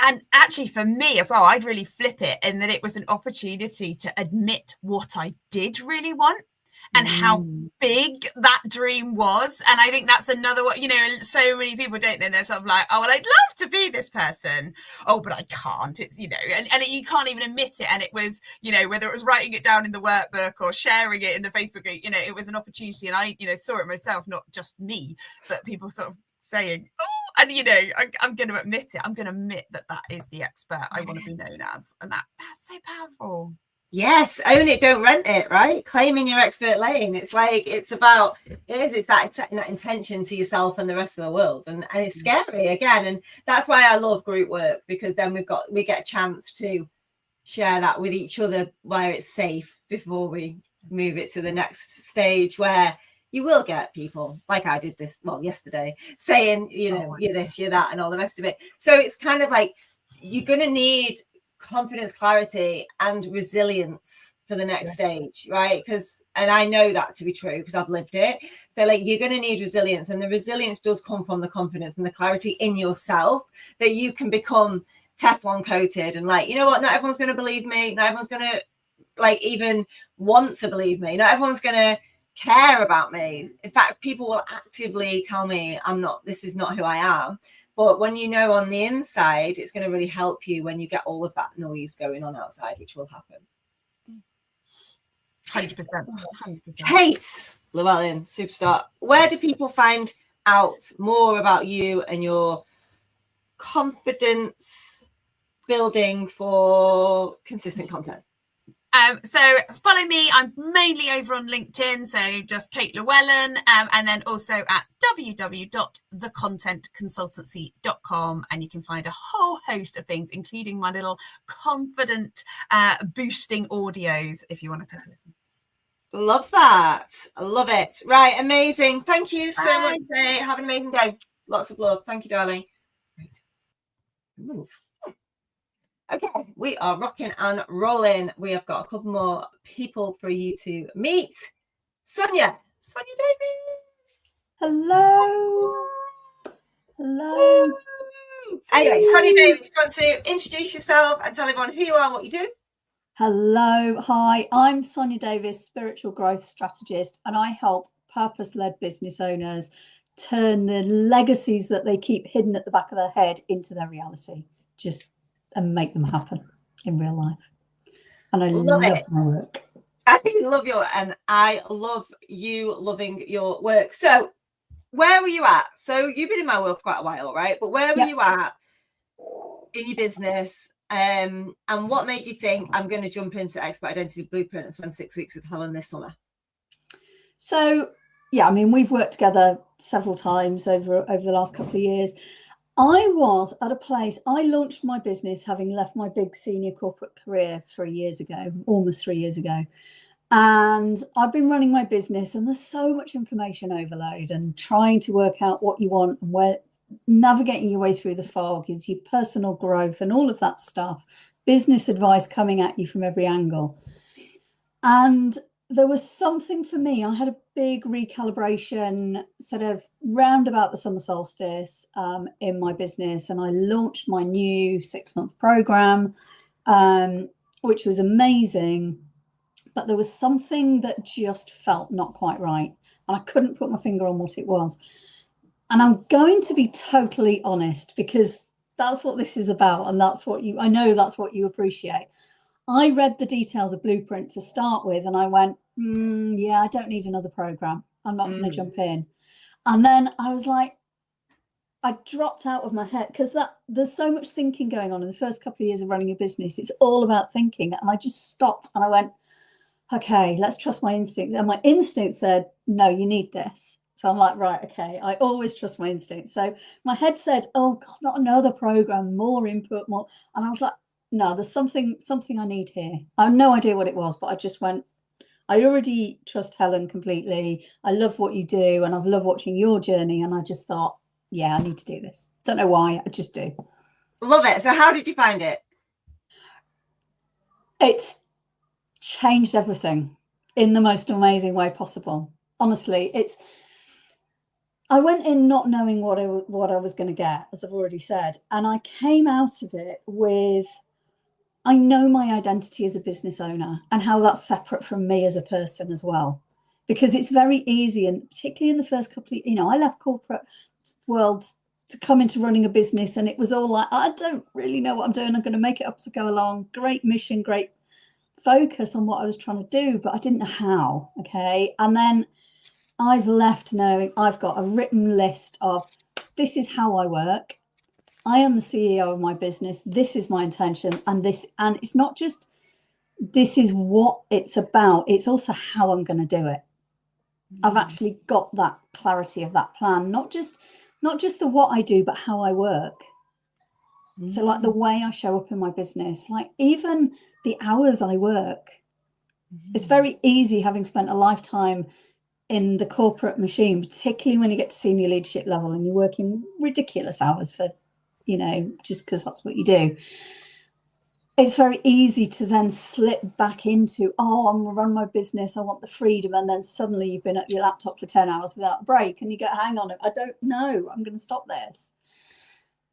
And actually, for me as well, I'd really flip it in that it was an opportunity to admit what I did really want and how big that dream was. And I think that's another one, you know, so many people don't know. They're sort of like, oh, well, I'd love to be this person. Oh, but I can't. It's, you know, and you can't even admit it. And it was, you know, whether it was writing it down in the workbook or sharing it in the Facebook group, you know, it was an opportunity. And I, you know, saw it myself, not just me, but people sort of saying, oh, and, you know, I'm going to admit it. I'm going to admit that is the expert I want to be known as. And that's so powerful. Yes, own it, don't rent it, right? Claiming your expert lane. It's like, it's about, it's that intention to yourself and the rest of the world. And it's scary again. And that's why I love group work, because then we get a chance to share that with each other where it's safe before we move it to the next stage, where you will get people like I did yesterday saying, you know, you're this, you're that, and all the rest of it. So it's kind of like, you're going to need confidence, clarity, and resilience for the next stage, right? And I know that to be true because I've lived it. So like, you're going to need resilience, and the resilience does come from the confidence and the clarity in yourself that you can become Teflon coated and like, you know what, not everyone's going to believe me, not everyone's going to like even want to believe me, not everyone's going to care about me. In fact, people will actively tell me this is not who I am. But when you know on the inside, it's going to really help you when you get all of that noise going on outside, which will happen. 100%. Kate Llewellyn, superstar. Where do people find out more about you and your confidence building for consistent content? So follow me. I'm mainly over on LinkedIn, so just Kate Llewellyn, and then also at www.thecontentconsultancy.com, and you can find a whole host of things, including my little confident boosting audios if you want to take a listen. Love that. I love it. Right, amazing. Thank you so much, Kate. Have an amazing day. Lots of love. Thank you, darling. Right. Move. Okay, we are rocking and rolling. We have got a couple more people for you to meet. Sonia Davies. Hello. Hello. Anyway, Sonia Davies, you want to introduce yourself and tell everyone who you are and what you do? Hello. Hi, I'm Sonia Davies, spiritual growth strategist, and I help purpose-led business owners turn the legacies that they keep hidden at the back of their head into their reality. And make them happen in real life. And I love my work. I love you loving your work. So where were you at? So you've been in my world for quite a while, right? But where were you at in your business? And what made you think I'm going to jump into Expert Identity Blueprint and spend 6 weeks with Helen this summer? So, yeah, I mean, we've worked together several times over the last couple of years. I was at a place, I launched my business having left my big senior corporate career almost 3 years ago. And I've been running my business, and there's so much information overload, and trying to work out what you want and where navigating your way through the fog is your personal growth and all of that stuff, business advice coming at you from every angle. And there was something for me. I had a big recalibration sort of round about the summer solstice in my business, and I launched my new 6-month program, which was amazing. But there was something that just felt not quite right, and I couldn't put my finger on what it was. And I'm going to be totally honest, because that's what this is about, and I know that's what you appreciate. I read the details of Blueprint to start with, and I went, yeah, I don't need another program. I'm not going to jump in. And then I was like, I dropped out of my head, because there's so much thinking going on in the first couple of years of running a business. It's all about thinking. And I just stopped and I went, okay, let's trust my instincts. And my instinct said, no, you need this. So I'm like, right, okay, I always trust my instincts. So my head said, oh God, not another program, more input, more. And I was like, no, there's something I need here. I have no idea what it was, but I just went, I already trust Helen completely. I love what you do, and I've loved watching your journey. And I just thought, yeah, I need to do this. Don't know why, I just do. Love it. So how did you find it? It's changed everything in the most amazing way possible. Honestly, I went in not knowing what I was going to get, as I've already said. And I came out of it with, I know my identity as a business owner and how that's separate from me as a person as well. Because it's very easy, and particularly in the first couple of, I left corporate world to come into running a business, and it was all like, I don't really know what I'm doing. I'm going to make it up as I go along. Great mission, great focus on what I was trying to do, but I didn't know how. Okay. And then I've left knowing I've got a written list of, this is how I work. I am the CEO of my business. This is my intention. And it's not just, this is what it's about. It's also how I'm going to do it. I've actually got that clarity of that plan, not just the what I do, but how I work. So like the way I show up in my business, like even the hours I work. It's very easy, having spent a lifetime in the corporate machine, particularly when you get to senior leadership level and you're working ridiculous hours for, just because that's what you do. It's very easy to then slip back into, oh, I'm going to run my business, I want the freedom. And then suddenly you've been at your laptop for 10 hours without a break, and you go, hang on, I don't know, I'm going to stop this.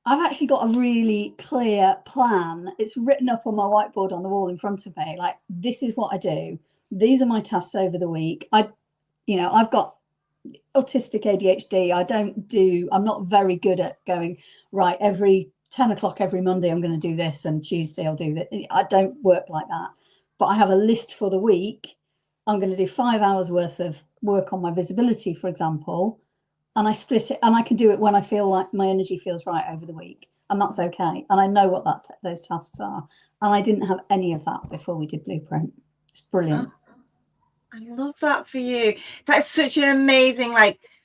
I've actually got a really clear plan. It's written up on my whiteboard on the wall in front of me. Like, this is what I do. These are my tasks over the week. I've got autistic ADHD. I'm not very good at going, right, every 10 o'clock every Monday, I'm going to do this, and Tuesday I'll do that. I don't work like that. But I have a list for the week. I'm going to do 5 hours worth of work on my visibility, for example. And I split it, and I can do it when I feel like my energy feels right over the week. And that's okay. And I know what those tasks are. And I didn't have any of that before we did Blueprint. It's brilliant. I love that for you. That's such an amazing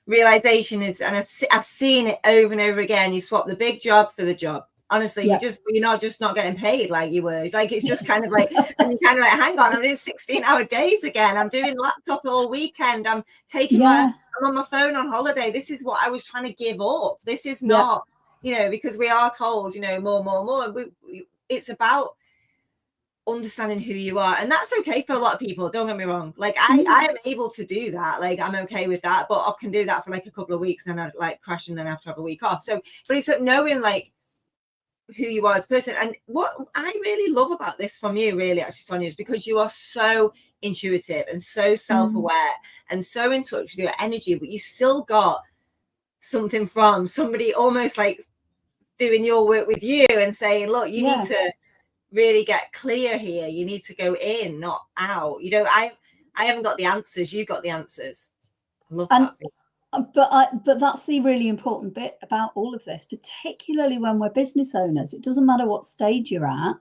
realization. And I've seen it over and over again. You swap the big job for the job. Honestly, yeah. You're not getting paid like you were. Like, it's just kind of like, and you kind of like, hang on, I'm doing 16-hour days again. I'm doing laptop all weekend. I'm taking I'm on my phone on holiday. This is what I was trying to give up. This is not, because we are told, more. It's about understanding who you are, and that's okay for a lot of people. Don't get me wrong. Like, I am able to do that. Like, I'm okay with that, but I can do that for like a couple of weeks, and then I crash, and then I have to have a week off. So, but it's knowing who you are as a person. And what I really love about this from you, really, actually, Sonia, is because you are so intuitive and so self-aware and so in touch with your energy, but you still got something from somebody almost like doing your work with you and saying, look, you need to really get clear here. You need to go in, not out. I haven't got the answers. You got the answers. I love that. But that's the really important bit about all of this, particularly when we're business owners. It doesn't matter what stage you're at,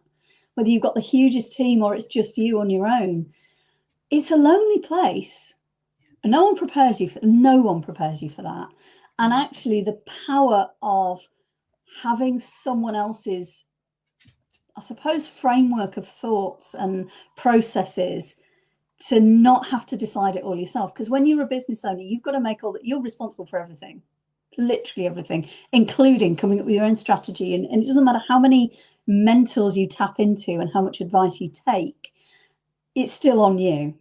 whether you've got the hugest team or it's just you on your own. It's a lonely place. And no one prepares you for that. And actually, the power of having someone else's, I suppose, framework of thoughts and processes to not have to decide it all yourself. Because when you're a business owner, you've got to make you're responsible for everything, literally everything, including coming up with your own strategy. And it doesn't matter how many mentors you tap into and how much advice you take, it's still on you.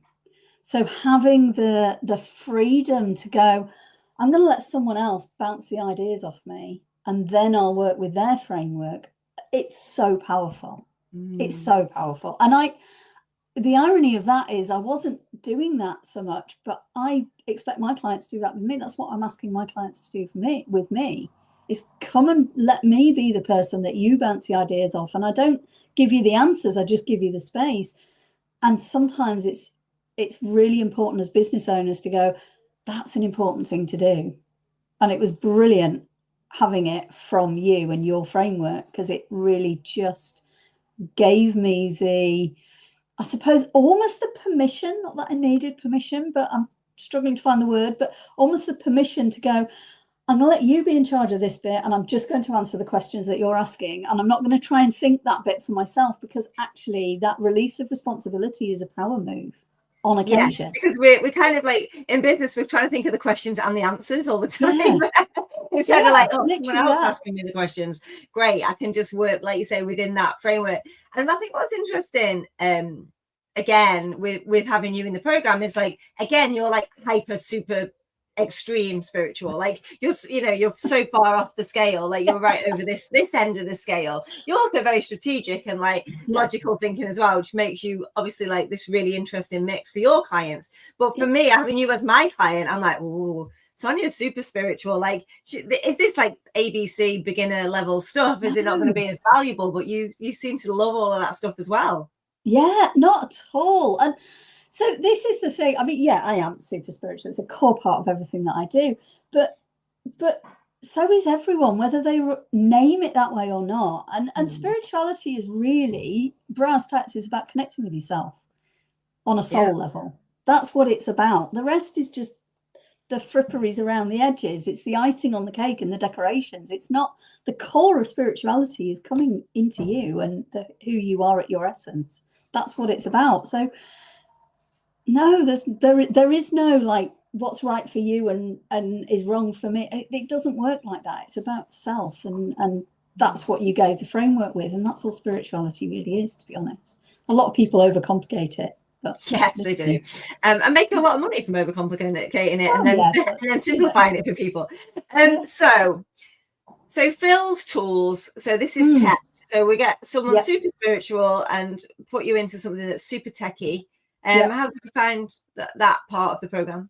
So having the freedom to go, I'm going to let someone else bounce the ideas off me, and then I'll work with their framework. It's so powerful. It's so powerful. And the irony of that is I wasn't doing that so much, but I expect my clients to do that with me. That's what I'm asking my clients to do with me, is come and let me be the person that you bounce the ideas off. And I don't give you the answers, I just give you the space. And sometimes it's really important as business owners to go, that's an important thing to do. And it was brilliant having it from you and your framework, because it really just gave me I suppose almost the permission, not that I needed permission, but I'm struggling to find the word, but almost the permission to go, I'm going to let you be in charge of this bit, and I'm just going to answer the questions that you're asking. And I'm not going to try and think that bit for myself, because actually that release of responsibility is a power move on occasion. Yes, because we're kind of like in business, we're trying to think of the questions and the answers all the time. Yeah. Instead of like, oh, literally someone else that. asking me the questions. Great, I can just work, like you say, within that framework. And I think what's interesting, again, with having you in the program is like, again, you're like hyper super extreme spiritual, like you're so far off the scale, like you're right over this end of the scale. You're also very strategic and like logical thinking as well, which makes you obviously like this really interesting mix for your clients. But for me, having you as my client, I'm like, oh, Sonia's super spiritual. Like, if this like ABC beginner level stuff, is it not going to be as valuable? But you seem to love all of that stuff as well. Yeah, not at all. And so this is the thing. I mean, yeah, I am super spiritual. It's a core part of everything that I do. But so is everyone, whether they name it that way or not. And spirituality is really, brass tacks, is about connecting with yourself on a soul level. That's what it's about. The rest is just the fripperies around the edges. It's the icing on the cake and the decorations. It's not, the core of spirituality is coming into you and who you are at your essence. That's what it's about. So no, there is no like what's right for you and is wrong for me. It doesn't work like that. It's about self, and that's what you go the framework with, and that's all spirituality really is, to be honest. A lot of people overcomplicate it. But yes, they do, and making a lot of money from overcomplicating it, and then simplifying it for people. So Phil's tools. So this is tech. So we get someone super spiritual and put you into something that's super techy. How do you find that part of the program?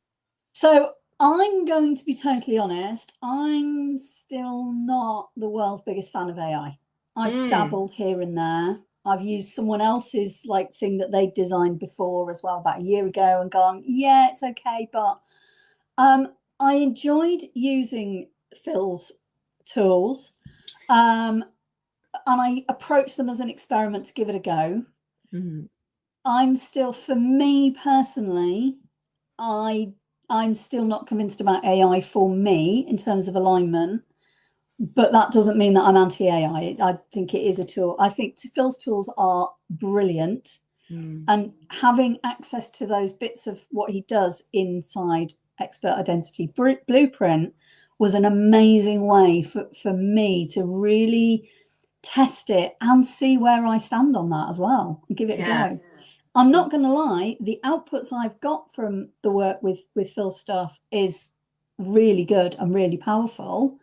So I'm going to be totally honest. I'm still not the world's biggest fan of AI. I've dabbled here and there. I've used someone else's like thing that they designed before as well, about a year ago, and gone, yeah, it's okay. But I enjoyed using Phil's tools, and I approached them as an experiment to give it a go. I'm still, for me personally, I'm still not convinced about AI for me in terms of alignment, but that doesnn't mean that I'm anti-AI. I think it is a tool. I think Phil's tools are brilliant, and having access to those bits of what he does inside Expert Identity Blueprint was an amazing way for me to really test it and see where I stand on that as well, and give it a go. I'm not going to lie, the outputs I've got from the work with Phil's stuff is really good and really powerful.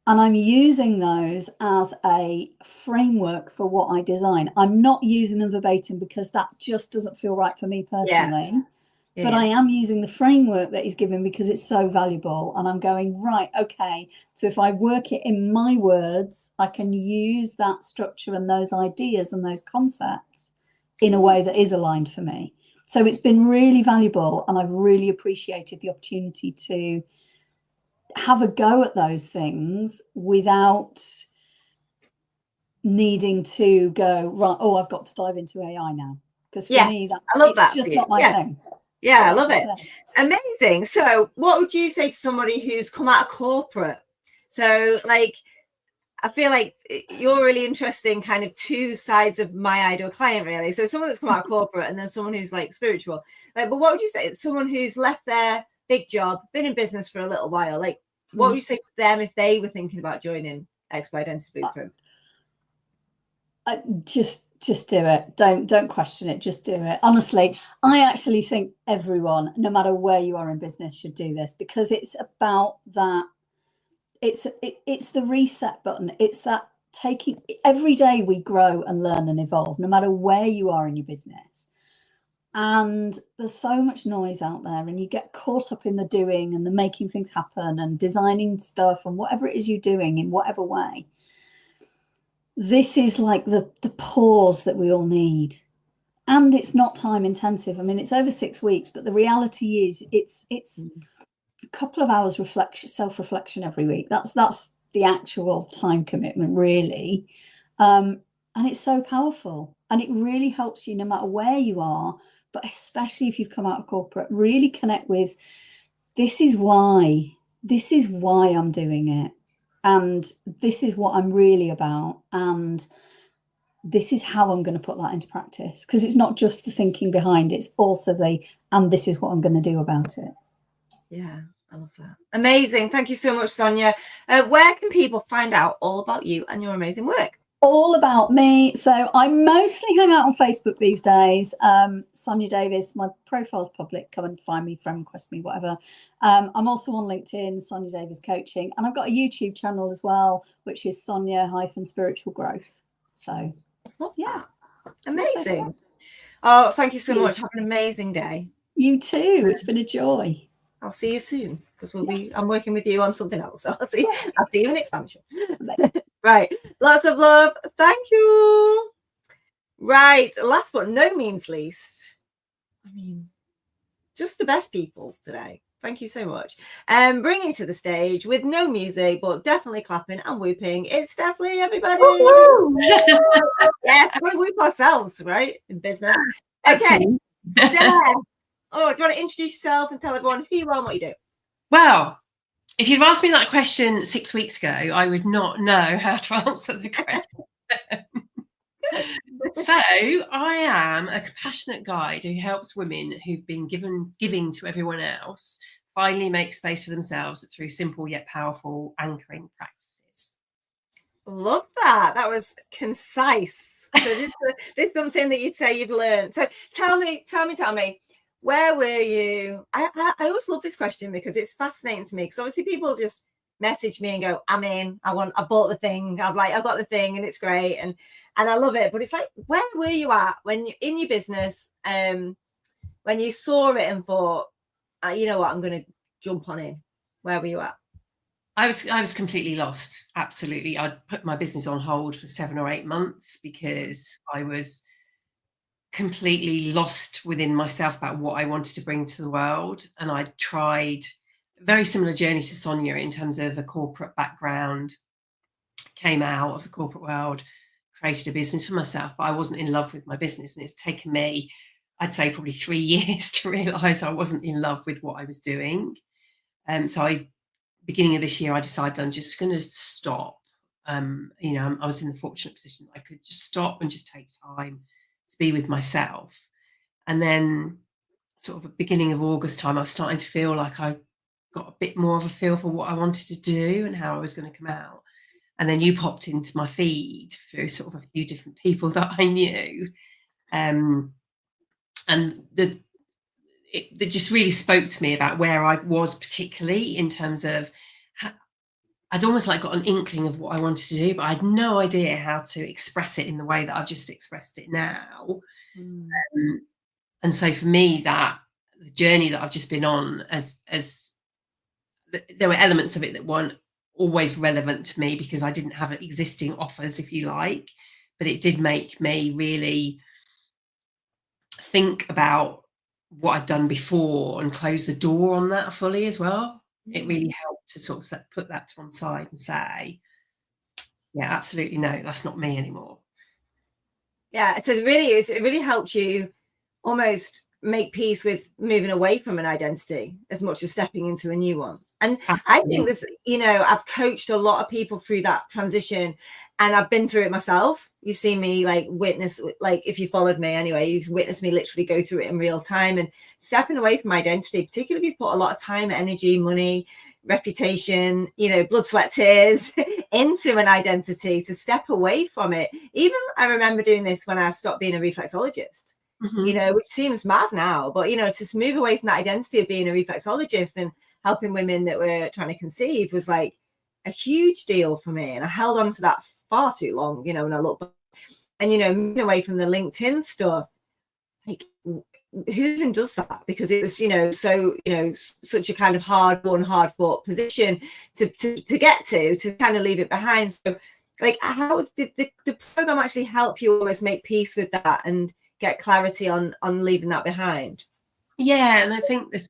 And I'm using those as a framework for what I design. I'm not using them verbatim because that just doesn't feel right for me personally. But I am using the framework that he's given because it's so valuable. And I'm going, right, okay, so if I work it in my words, I can use that structure and those ideas and those concepts in a way that is aligned for me. So it's been really valuable, and I've really appreciated the opportunity to have a go at those things without needing to go, right, oh, I've got to dive into AI now. Because for me, I love that. Just not my thing. Yeah, I love it. Amazing. So what would you say to somebody who's come out of corporate? So like, I feel like you're really interesting, kind of two sides of my ideal client, really. So someone that's come out of corporate and then someone who's like spiritual. Like, but what would you say to someone who's left their big job, been in business for a little while? Like, what would you say to them if they were thinking about joining Expert Identity Blueprint? Just Just do it. Don't question it. Just do it. Honestly, I actually think everyone, no matter where you are in business, should do this, because it's about that. It's the reset button. It's that taking every day we grow and learn and evolve, no matter where you are in your business. And there's so much noise out there, and you get caught up in the doing and the making things happen and designing stuff and whatever it is you're doing in whatever way. This is like the pause that we all need. And it's not time intensive. I mean, it's over 6 weeks, but the reality is it's a couple of hours self-reflection every week. That's the actual time commitment, really. And it's so powerful, and it really helps you no matter where you are, but especially if you've come out of corporate, really connect with, this is why I'm doing it. And this is what I'm really about. And this is how I'm going to put that into practice. Because it's not just the thinking behind it, it's also and this is what I'm going to do about it. Yeah, I love that. Amazing. Thank you so much, Sonia. Where can people find out all about you and your amazing work? All about me. So I mostly hang out on Facebook these days. Sonia Davis, my profile's public. Come and find me, friend request me, whatever. I'm also on LinkedIn, Sonia Davis Coaching. And I've got a YouTube channel as well, which is Sonia-Spiritual Growth. So, yeah. Amazing. Oh, thank you so much. Have an amazing day. You too. It's been a joy. I'll see you soon, because I'm working with you on something else. So I'll see you in expansion. Right. Lots of love. Thank you. Right. Last but no means least, I mean, just the best people today. Thank you so much. Bringing to the stage with no music, but definitely clapping and whooping. It's definitely everybody. Yes, we whoop ourselves, right? In business. Okay. Oh, do you want to introduce yourself and tell everyone who you are and what you do? Well, if you'd asked me that question 6 weeks ago, I would not know how to answer the question. So I am a compassionate guide who helps women who've been giving to everyone else finally make space for themselves through simple yet powerful anchoring practices. Love that. That was concise. So this is something that you'd say you've learned. So tell me. Where were you? I always love this question because it's fascinating to me. Because obviously people just message me and go, I'm in. I bought the thing. I've got the thing and it's great and I love it. But it's like, where were you at when you in your business? When you saw it and thought, you know what, I'm going to jump on in. Where were you at? I was completely lost. Absolutely, I'd put my business on hold for 7 or 8 months because I was completely lost within myself about what I wanted to bring to the world. And I tried a very similar journey to Sonia in terms of a corporate background, came out of the corporate world, created a business for myself, but I wasn't in love with my business. And it's taken me, I'd say, probably 3 years to realize I wasn't in love with what I was doing. Beginning of this year, I decided I'm just going to stop. I was in the fortunate position that I could just stop and just take time to be with myself. And then sort of at the beginning of August time, I was starting to feel like I got a bit more of a feel for what I wanted to do and how I was going to come out. And then you popped into my feed through sort of a few different people that I knew. And that just really spoke to me about where I was, particularly in terms of I'd almost like got an inkling of what I wanted to do, but I had no idea how to express it in the way that I've just expressed it now. And so for me, that the journey that I've just been on, as there were elements of it that weren't always relevant to me because I didn't have existing offers, if you like, but it did make me really think about what I'd done before and close the door on that fully as well. It really helped to sort of put that to one side and say, yeah, absolutely no, that's not me anymore. Yeah, so it really helped you almost make peace with moving away from an identity as much as stepping into a new one. And I think this, I've coached a lot of people through that transition and I've been through it myself. You've seen me witness, if you followed me anyway, you've witnessed me literally go through it in real time and stepping away from identity, particularly if you put a lot of time, energy, money, reputation, blood, sweat, tears into an identity, to step away from it. Even I remember doing this when I stopped being a reflexologist, you know, which seems mad now, but, you know, to move away from that identity of being a reflexologist and helping women that were trying to conceive was like a huge deal for me. And I held on to that far too long, you know, when I look back. And, you know, moving away from the LinkedIn stuff, like, who even does that? Because it was, you know, so, you know, such a kind of hard-won, hard-fought position to get to kind of leave it behind. So, like, how did the program actually help you almost make peace with that and get clarity on leaving that behind? Yeah, and I think this,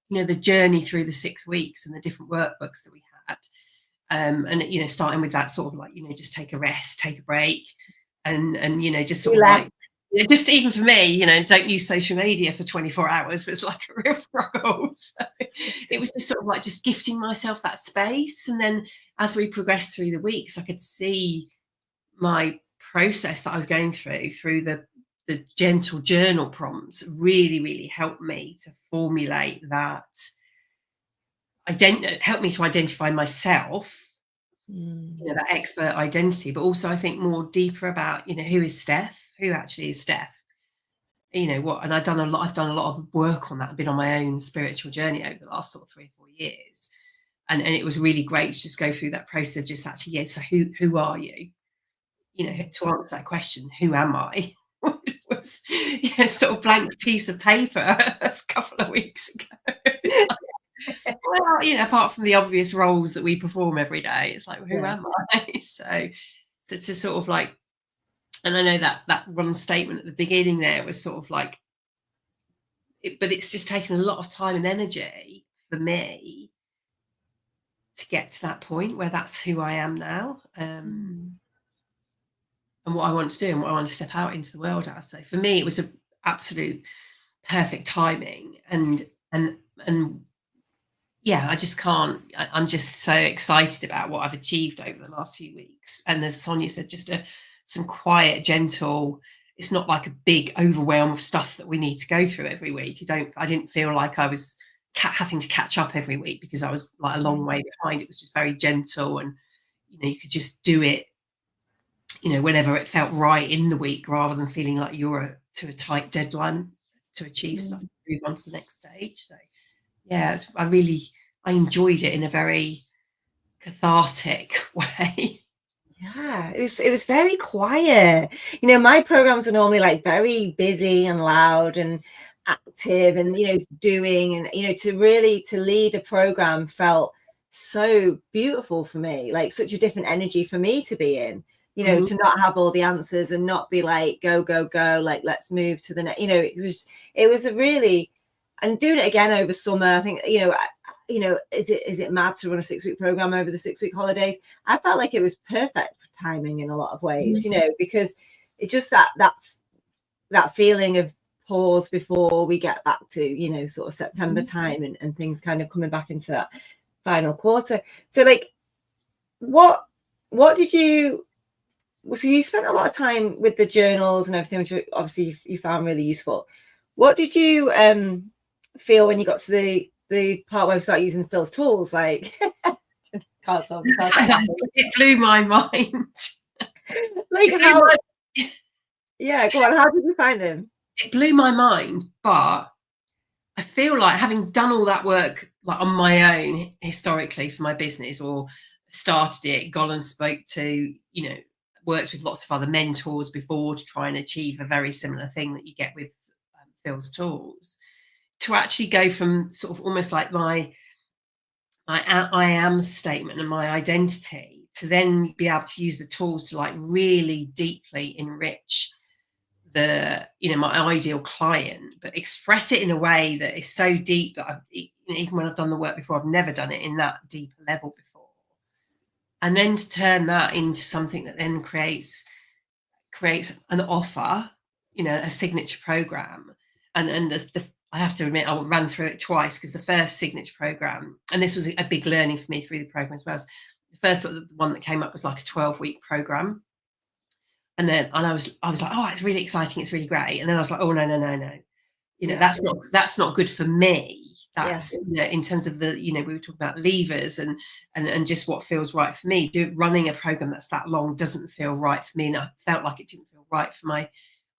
you know, the journey through the 6 weeks and the different workbooks that we had, and, you know, starting with that sort of like, you know, just take a rest, take a break, and you know, just sort of like, just even for me, you know, don't use social media for 24 hours was like a real struggle. So it was just sort of like just gifting myself that space. And then as we progressed through the weeks, I could see my process that I was going through the gentle journal prompts really helped me to formulate that, helped me to identify myself, you know, that expert identity, but also I think more deeper about, you know, who actually is Steph, you know, what, and I've done a lot of work on that. I've been on my own spiritual journey over the last sort of 3 or 4 years, and it was really great to just go through that process of just actually, yeah, so who are you, you know, to answer that question, who am I, was, you know, sort of blank piece of paper a couple of weeks ago. Well, you know, apart from the obvious roles that we perform every day, it's like, who am I? So to sort of like, and I know that one statement at the beginning there was sort of like, but it's just taken a lot of time and energy for me to get to that point where that's who I am now, and what I want to do and what I want to step out into the world as. So for me, it was an absolute perfect timing, and yeah, I just can't. I'm just so excited about what I've achieved over the last few weeks. And as Sonia said, just some quiet, gentle. It's not like a big overwhelm of stuff that we need to go through every week. I didn't feel like I was having to catch up every week because I was like a long way behind. It was just very gentle, and you know, you could just do it, you know, whenever it felt right in the week, rather than feeling like you're to a tight deadline to achieve stuff and move on to the next stage. So yeah, I enjoyed it in a very cathartic way. Yeah, it was very quiet. You know, my programs are normally like very busy and loud and active and, you know, doing, and, you know, to lead a program felt so beautiful for me, like such a different energy for me to be in, you know, to not have all the answers and not be like, go, like, let's move to the next, you know, it was a really, and doing it again over summer, I think, you know, is it mad to run a 6-week program over the 6-week holidays? I felt like it was perfect for timing in a lot of ways, you know, because it just that feeling of pause before we get back to, you know, sort of September time and things kind of coming back into that final quarter. So like, what did you, so you spent a lot of time with the journals and everything, which obviously you found really useful. What did you feel when you got to the part where we started using Phil's tools, like it blew my mind. Like yeah, go on, how did you find them? It blew my mind, but I feel like, having done all that work like on my own historically for my business, or started it, gone and spoke to, you know, worked with lots of other mentors before to try and achieve a very similar thing that you get with Phil's tools, to actually go from sort of almost like my I am statement and my identity, to then be able to use the tools to like really deeply enrich the, you know, my ideal client, but express it in a way that is so deep that even when I've done the work before, I've never done it in that deeper level before. And then to turn that into something that then creates an offer, you know, a signature program. And I have to admit, I ran through it twice, because the first signature program, and this was a big learning for me through the program as well, the first sort of one that came up was like a 12-week program. And I was like, oh, it's really exciting, it's really great. And then I was like, oh, no. You know, that's not good for me. that's you know, in terms of the, you know, we were talking about levers and just what feels right for me. Running a program that's that long doesn't feel right for me, and I felt like it didn't feel right for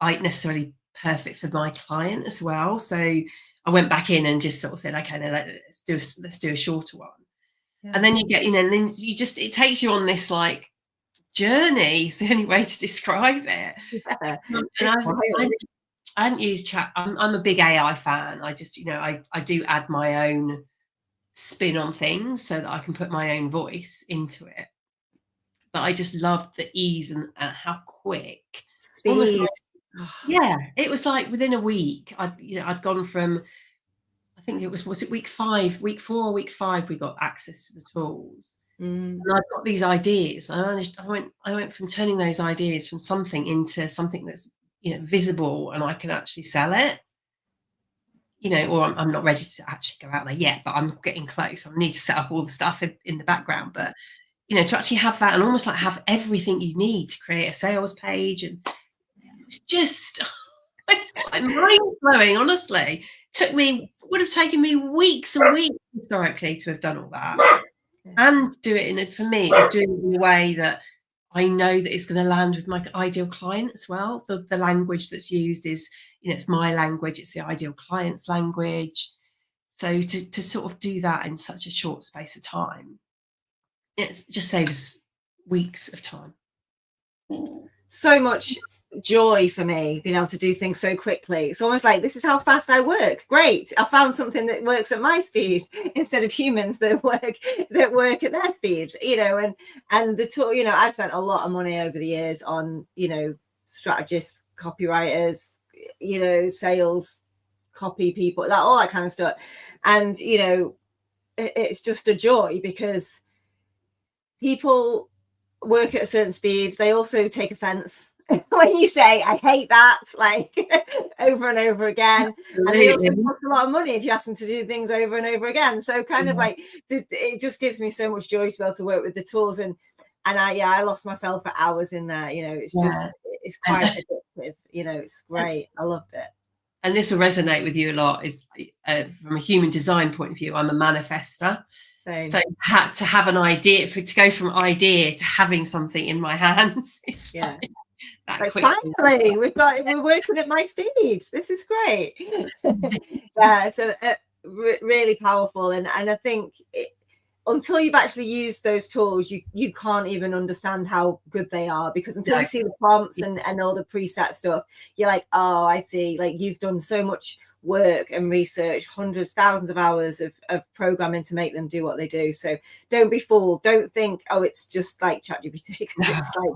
necessarily perfect for my client as well. So I went back in and just sort of said, okay, now let's do a shorter one. And then you get, you know, and then you just, it takes you on this like journey, is the only way to describe it. And I hadn't used chat. I'm a big AI fan. I just, you know, I do add my own spin on things so that I can put my own voice into it. But I just loved the ease and how quick. Speed. Yeah, it was like within a week. I'd gone from, I think it was it week 5, week 4, week 5, we got access to the tools. And I got these ideas. I went from turning those ideas from something into something that's, you know, visible, and I can actually sell it. You know, or I'm not ready to actually go out there yet, but I'm getting close. I need to set up all the stuff in the background. But, you know, to actually have that and almost like have everything you need to create a sales page, and it was just it's like mind-blowing, honestly. Would have taken me weeks and weeks historically to have done all that. And do it for me, it was doing it in a way that I know that it's going to land with my ideal client as well. The language that's used is, you know, it's my language, it's the ideal client's language. So to sort of do that in such a short space of time, it just saves weeks of time. So much joy for me being able to do things so quickly. It's almost like, this is how fast I work. Great, I found something that works at my speed instead of humans that work at their speed, you know. And the tool, you know, I've spent a lot of money over the years on, you know, strategists, copywriters, you know, sales copy people, all that kind of stuff. And, you know, it's just a joy because people work at a certain speed. They also take offense when you say, I hate that, like over and over again. Absolutely. And they also cost a lot of money if you ask them to do things over and over again. So kind of like, it just gives me so much joy to be able to work with the tools. And I lost myself for hours in there. You know, it's just, it's quite addictive. You know, it's great. I loved it. And this will resonate with you a lot, is from a human design point of view, I'm a manifester. So had to have an idea, to go from idea to having something in my hands. It's like finally, we're working at my speed. This is great. Yeah, so really powerful. And I think until you've actually used those tools, you can't even understand how good they are, because until you see the prompts and all the preset stuff, you're like, oh, I see. Like, you've done so much work and research, hundreds, thousands of hours of programming to make them do what they do. So don't be fooled. Don't think, oh, it's just like ChatGPT. It's like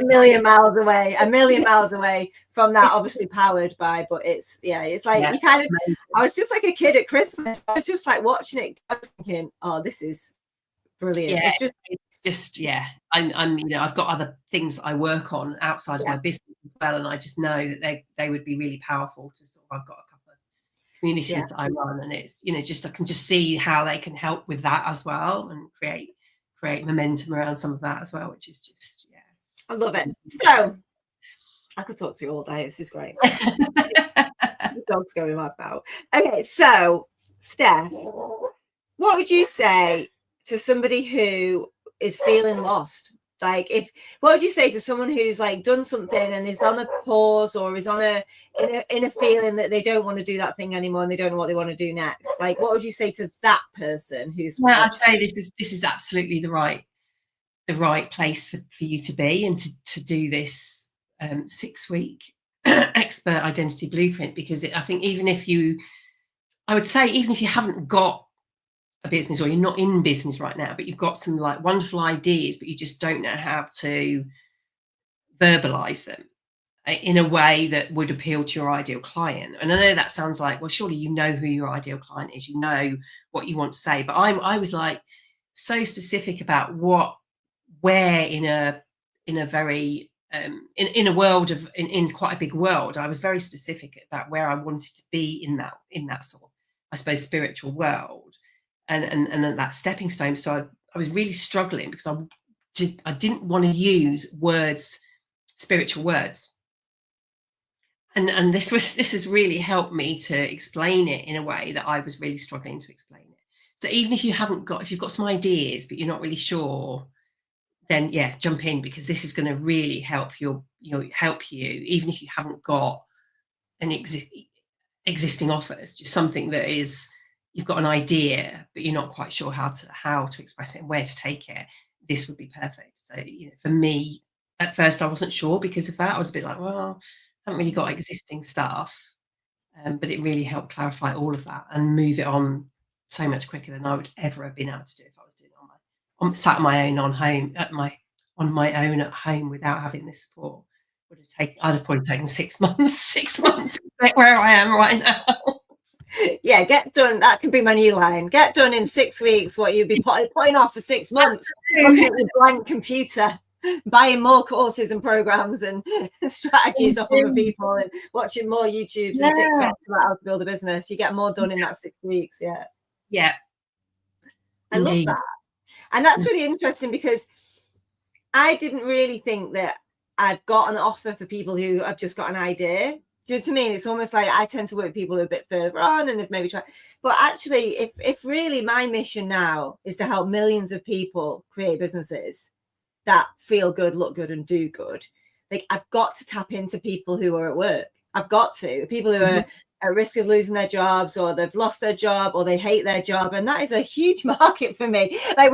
a million miles away from that, obviously powered by, but it's like you kind of, I was just like a kid at Christmas. I was just like watching it thinking, oh, this is brilliant. It's just I'm you know, I've got other things that I work on outside of my business as well, and I just know that they would be really powerful to sort of, I've got a couple of communities that I run, and it's, you know, just I can just see how they can help with that as well, and create momentum around some of that as well, which is just I love it. So I could talk to you all day. This is great. The dog's going in my mouth. Okay, so Steph, what would you say to somebody who is feeling lost? Like, what would you say to someone who's like done something and is on a pause, or is on in a feeling that they don't want to do that thing anymore and they don't know what they want to do next? Like, what would you say to that person who's? Well, I'd say this is absolutely the right place for you to be, and to do this 6-week expert identity blueprint, because I think even if you haven't got a business, or you're not in business right now, but you've got some like wonderful ideas, but you just don't know how to verbalize them in a way that would appeal to your ideal client. And I know that sounds like, well, surely you know who your ideal client is, you know what you want to say, but I was like so specific about where in a very in a world of in quite a big world, I was very specific about where I wanted to be in that sort of, I suppose, spiritual world. And that stepping stone. So I was really struggling because I didn't want to use spiritual words. and this has really helped me to explain it in a way that I was really struggling to explain it. So even if you've got some ideas but you're not really sure, then yeah, jump in, because this is going to really help you, even if you haven't got an existing offers, just something that is, you've got an idea but you're not quite sure how to express it and where to take it. This would be perfect. So for me, at first I wasn't sure because of that. I was a bit like, well, I haven't really got existing stuff, but it really helped clarify all of that and move it on so much quicker than I would ever have been able to do if I was doing it sat on my own on my own at home without having this support. I'd have probably taken 6 months. 6 months where I am right now. Yeah, get done. That could be my new line. Get done in 6 weeks what you'd be putting off for 6 months. Looking at your blank computer, buying more courses and programs and strategies off other people, and watching more YouTubes and TikToks about how to build a business. You get more done in that 6 weeks. Yeah. I love that. And that's really interesting, because I didn't really think that I've got an offer for people who have just got an idea. Do you know what I mean? It's almost like I tend to work with people who are a bit further on and they've maybe tried. But actually, if really my mission now is to help millions of people create businesses that feel good, look good, and do good, like I've got to tap into people who are at work. I've got to. People who are at risk of losing their jobs, or they've lost their job, or they hate their job, and that is a huge market for me. Like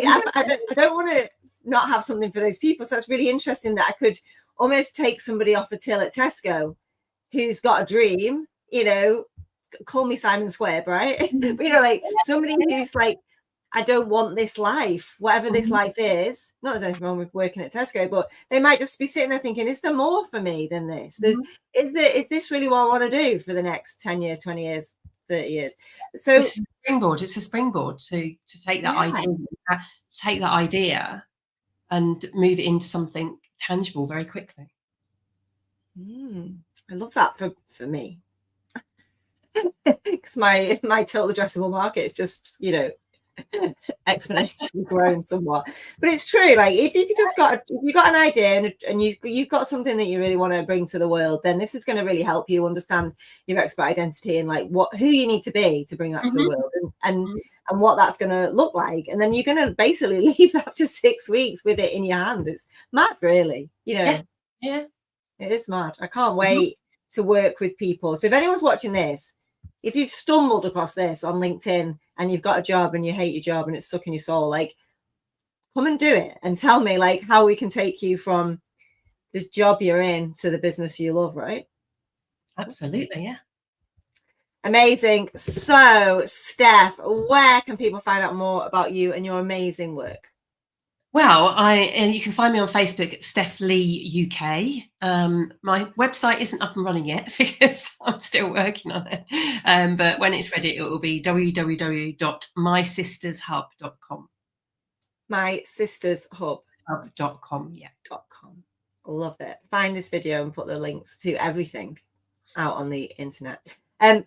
I don't want to not have something for those people. So it's really interesting that I could almost take somebody off a till at Tesco who's got a dream, call me Simon Square, right? But like somebody who's like, I don't want this life, whatever this life is. Not that there's anything wrong with working at Tesco, but they might just be sitting there thinking, is there more for me than this? Is this really what I want to do for the next 10 years, 20 years, 30 years? So it's a springboard to take that idea and move it into something tangible very quickly. I love that for me, because my total addressable market is just exponentially grown somewhat. But it's true, like if you got an idea and you've got something that you really want to bring to the world, then this is going to really help you understand your expert identity and like who you need to be to bring that to the world, and what that's going to look like. And then you're going to basically leave after 6 weeks with it in your hand. It's mad, really. Yeah. It is mad. I can't wait to work with people. So if anyone's watching this, if you've stumbled across this on LinkedIn and you've got a job and you hate your job and it's sucking your soul, like, come and do it and tell me like how we can take you from this job you're in to the business you love, right? Absolutely, yeah. Amazing. So, Steph, where can people find out more about you and your amazing work? Well, you can find me on Facebook at Steph Lee UK. My website isn't up and running yet because I'm still working on it. But when it's ready, it will be www.mysistershub.com. Mysistershub.com. Yeah. .com. Love it. Find this video and put the links to everything out on the internet.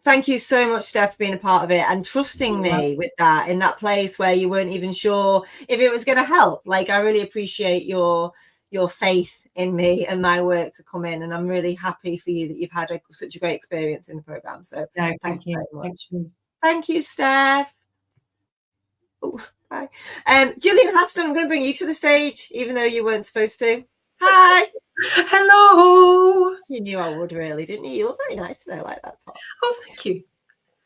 Thank you so much, Steph, for being a part of it and trusting me with that in that place where you weren't even sure if it was going to help. Like, I really appreciate your faith in me and my work to come in, and I'm really happy for you that you've had such a great experience in the program. So thank you very much. Thank you, Steph. Oh, hi. Gillian Hatton, I'm going to bring you to the stage, even though you weren't supposed to. Hi. Hello. You knew I would, really, didn't you? You look very nice today, like that top. Oh, thank you.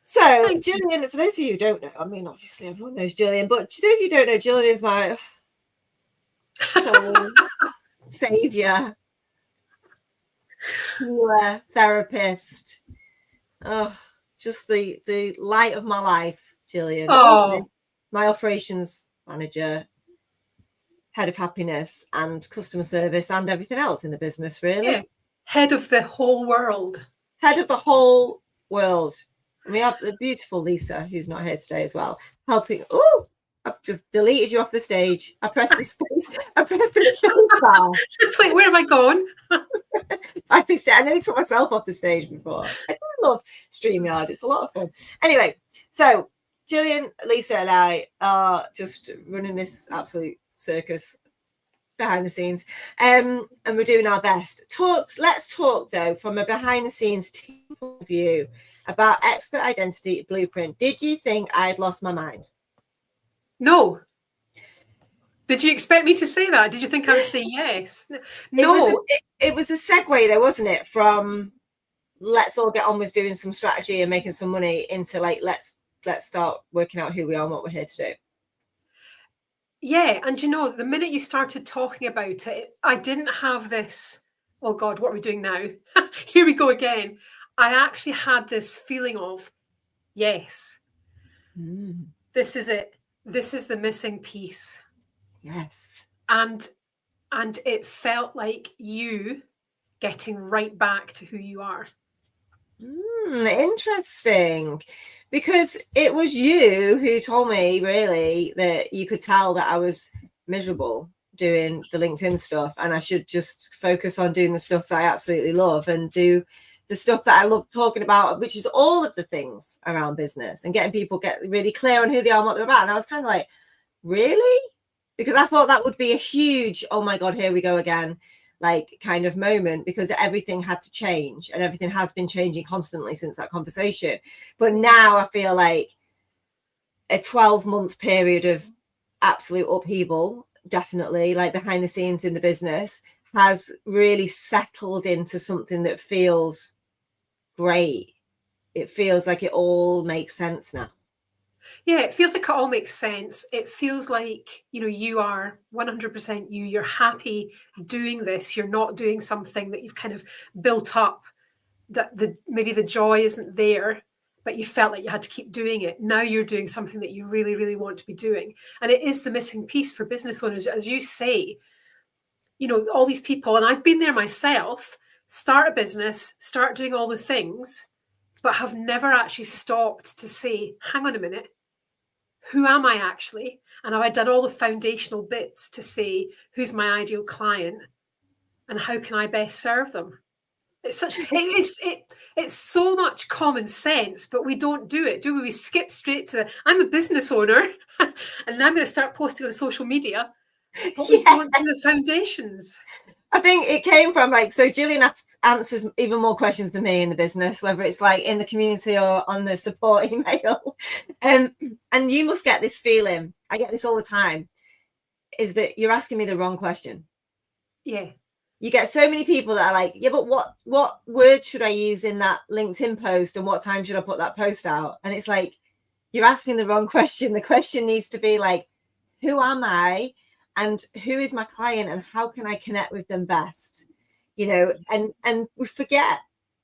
So, Gillian, for those of you who don't know, I mean, obviously everyone knows Gillian, but to those of you who don't know, Gillian is my saviour, healer, therapist. Oh, just the light of my life, Gillian. Oh. My operations manager, head of happiness and customer service and everything else in the business, really. Yeah. Head of the whole world. Head of the whole world. And we have the beautiful Lisa, who's not here today as well, helping. Oh, I've just deleted you off the stage. I pressed the space. I pressed the space bar. It's like, where have I gone? I nearly took myself off the stage before. I love StreamYard. It's a lot of fun. Anyway, so Gillian, Lisa, and I are just running this absolute circus behind the scenes, and we're doing our best. Let's talk though from a behind the scenes team point of view about Expert Identity Blueprint. Did you think I'd lost my mind? No. Did you expect me to say that? Did you think I would say yes? No. It was a segue though, wasn't it? From let's all get on with doing some strategy and making some money into like, let's start working out who we are and what we're here to do. Yeah, and you know, the minute you started talking about it, I didn't have this, oh God, what are we doing now? Here we go again. I actually had this feeling of, yes, this is it. This is the missing piece. Yes. And it felt like you getting right back to who you are. Interesting, because it was you who told me really that you could tell that I was miserable doing the LinkedIn stuff and I should just focus on doing the stuff that I absolutely love and do the stuff that I love talking about, which is all of the things around business and getting people get really clear on who they are and what they're about. And I was kind of like, really? Because I thought that would be a huge, oh my God, here we go again, like kind of moment, because everything had to change and everything has been changing constantly since that conversation. But now I feel like a 12-month period of absolute upheaval, definitely like behind the scenes in the business, has really settled into something that feels great. It feels like it all makes sense now. Yeah, it feels like it all makes sense. It feels like, you know, you are 100% you. You're happy doing this. You're not doing something that you've kind of built up, that maybe the joy isn't there, but you felt like you had to keep doing it. Now you're doing something that you really, really want to be doing. And it is the missing piece for business owners. As you say, you know, all these people, and I've been there myself, start a business, start doing all the things, but have never actually stopped to say, hang on a minute, who am I actually? And have I done all the foundational bits to say, who's my ideal client and how can I best serve them? It's so much common sense, but we don't do it, do we? We skip straight to I'm a business owner and I'm going to start posting on social media, but we don't do the foundations. I think it came from like, so Gillian answers even more questions than me in the business, whether it's like in the community or on the support email. And you must get this feeling, I get this all the time, is that you're asking me the wrong question. Yeah. You get so many people that are like, yeah, but what word should I use in that LinkedIn post and what time should I put that post out? And it's like, you're asking the wrong question. The question needs to be like, who am I? And who is my client and how can I connect with them best? You know, and we forget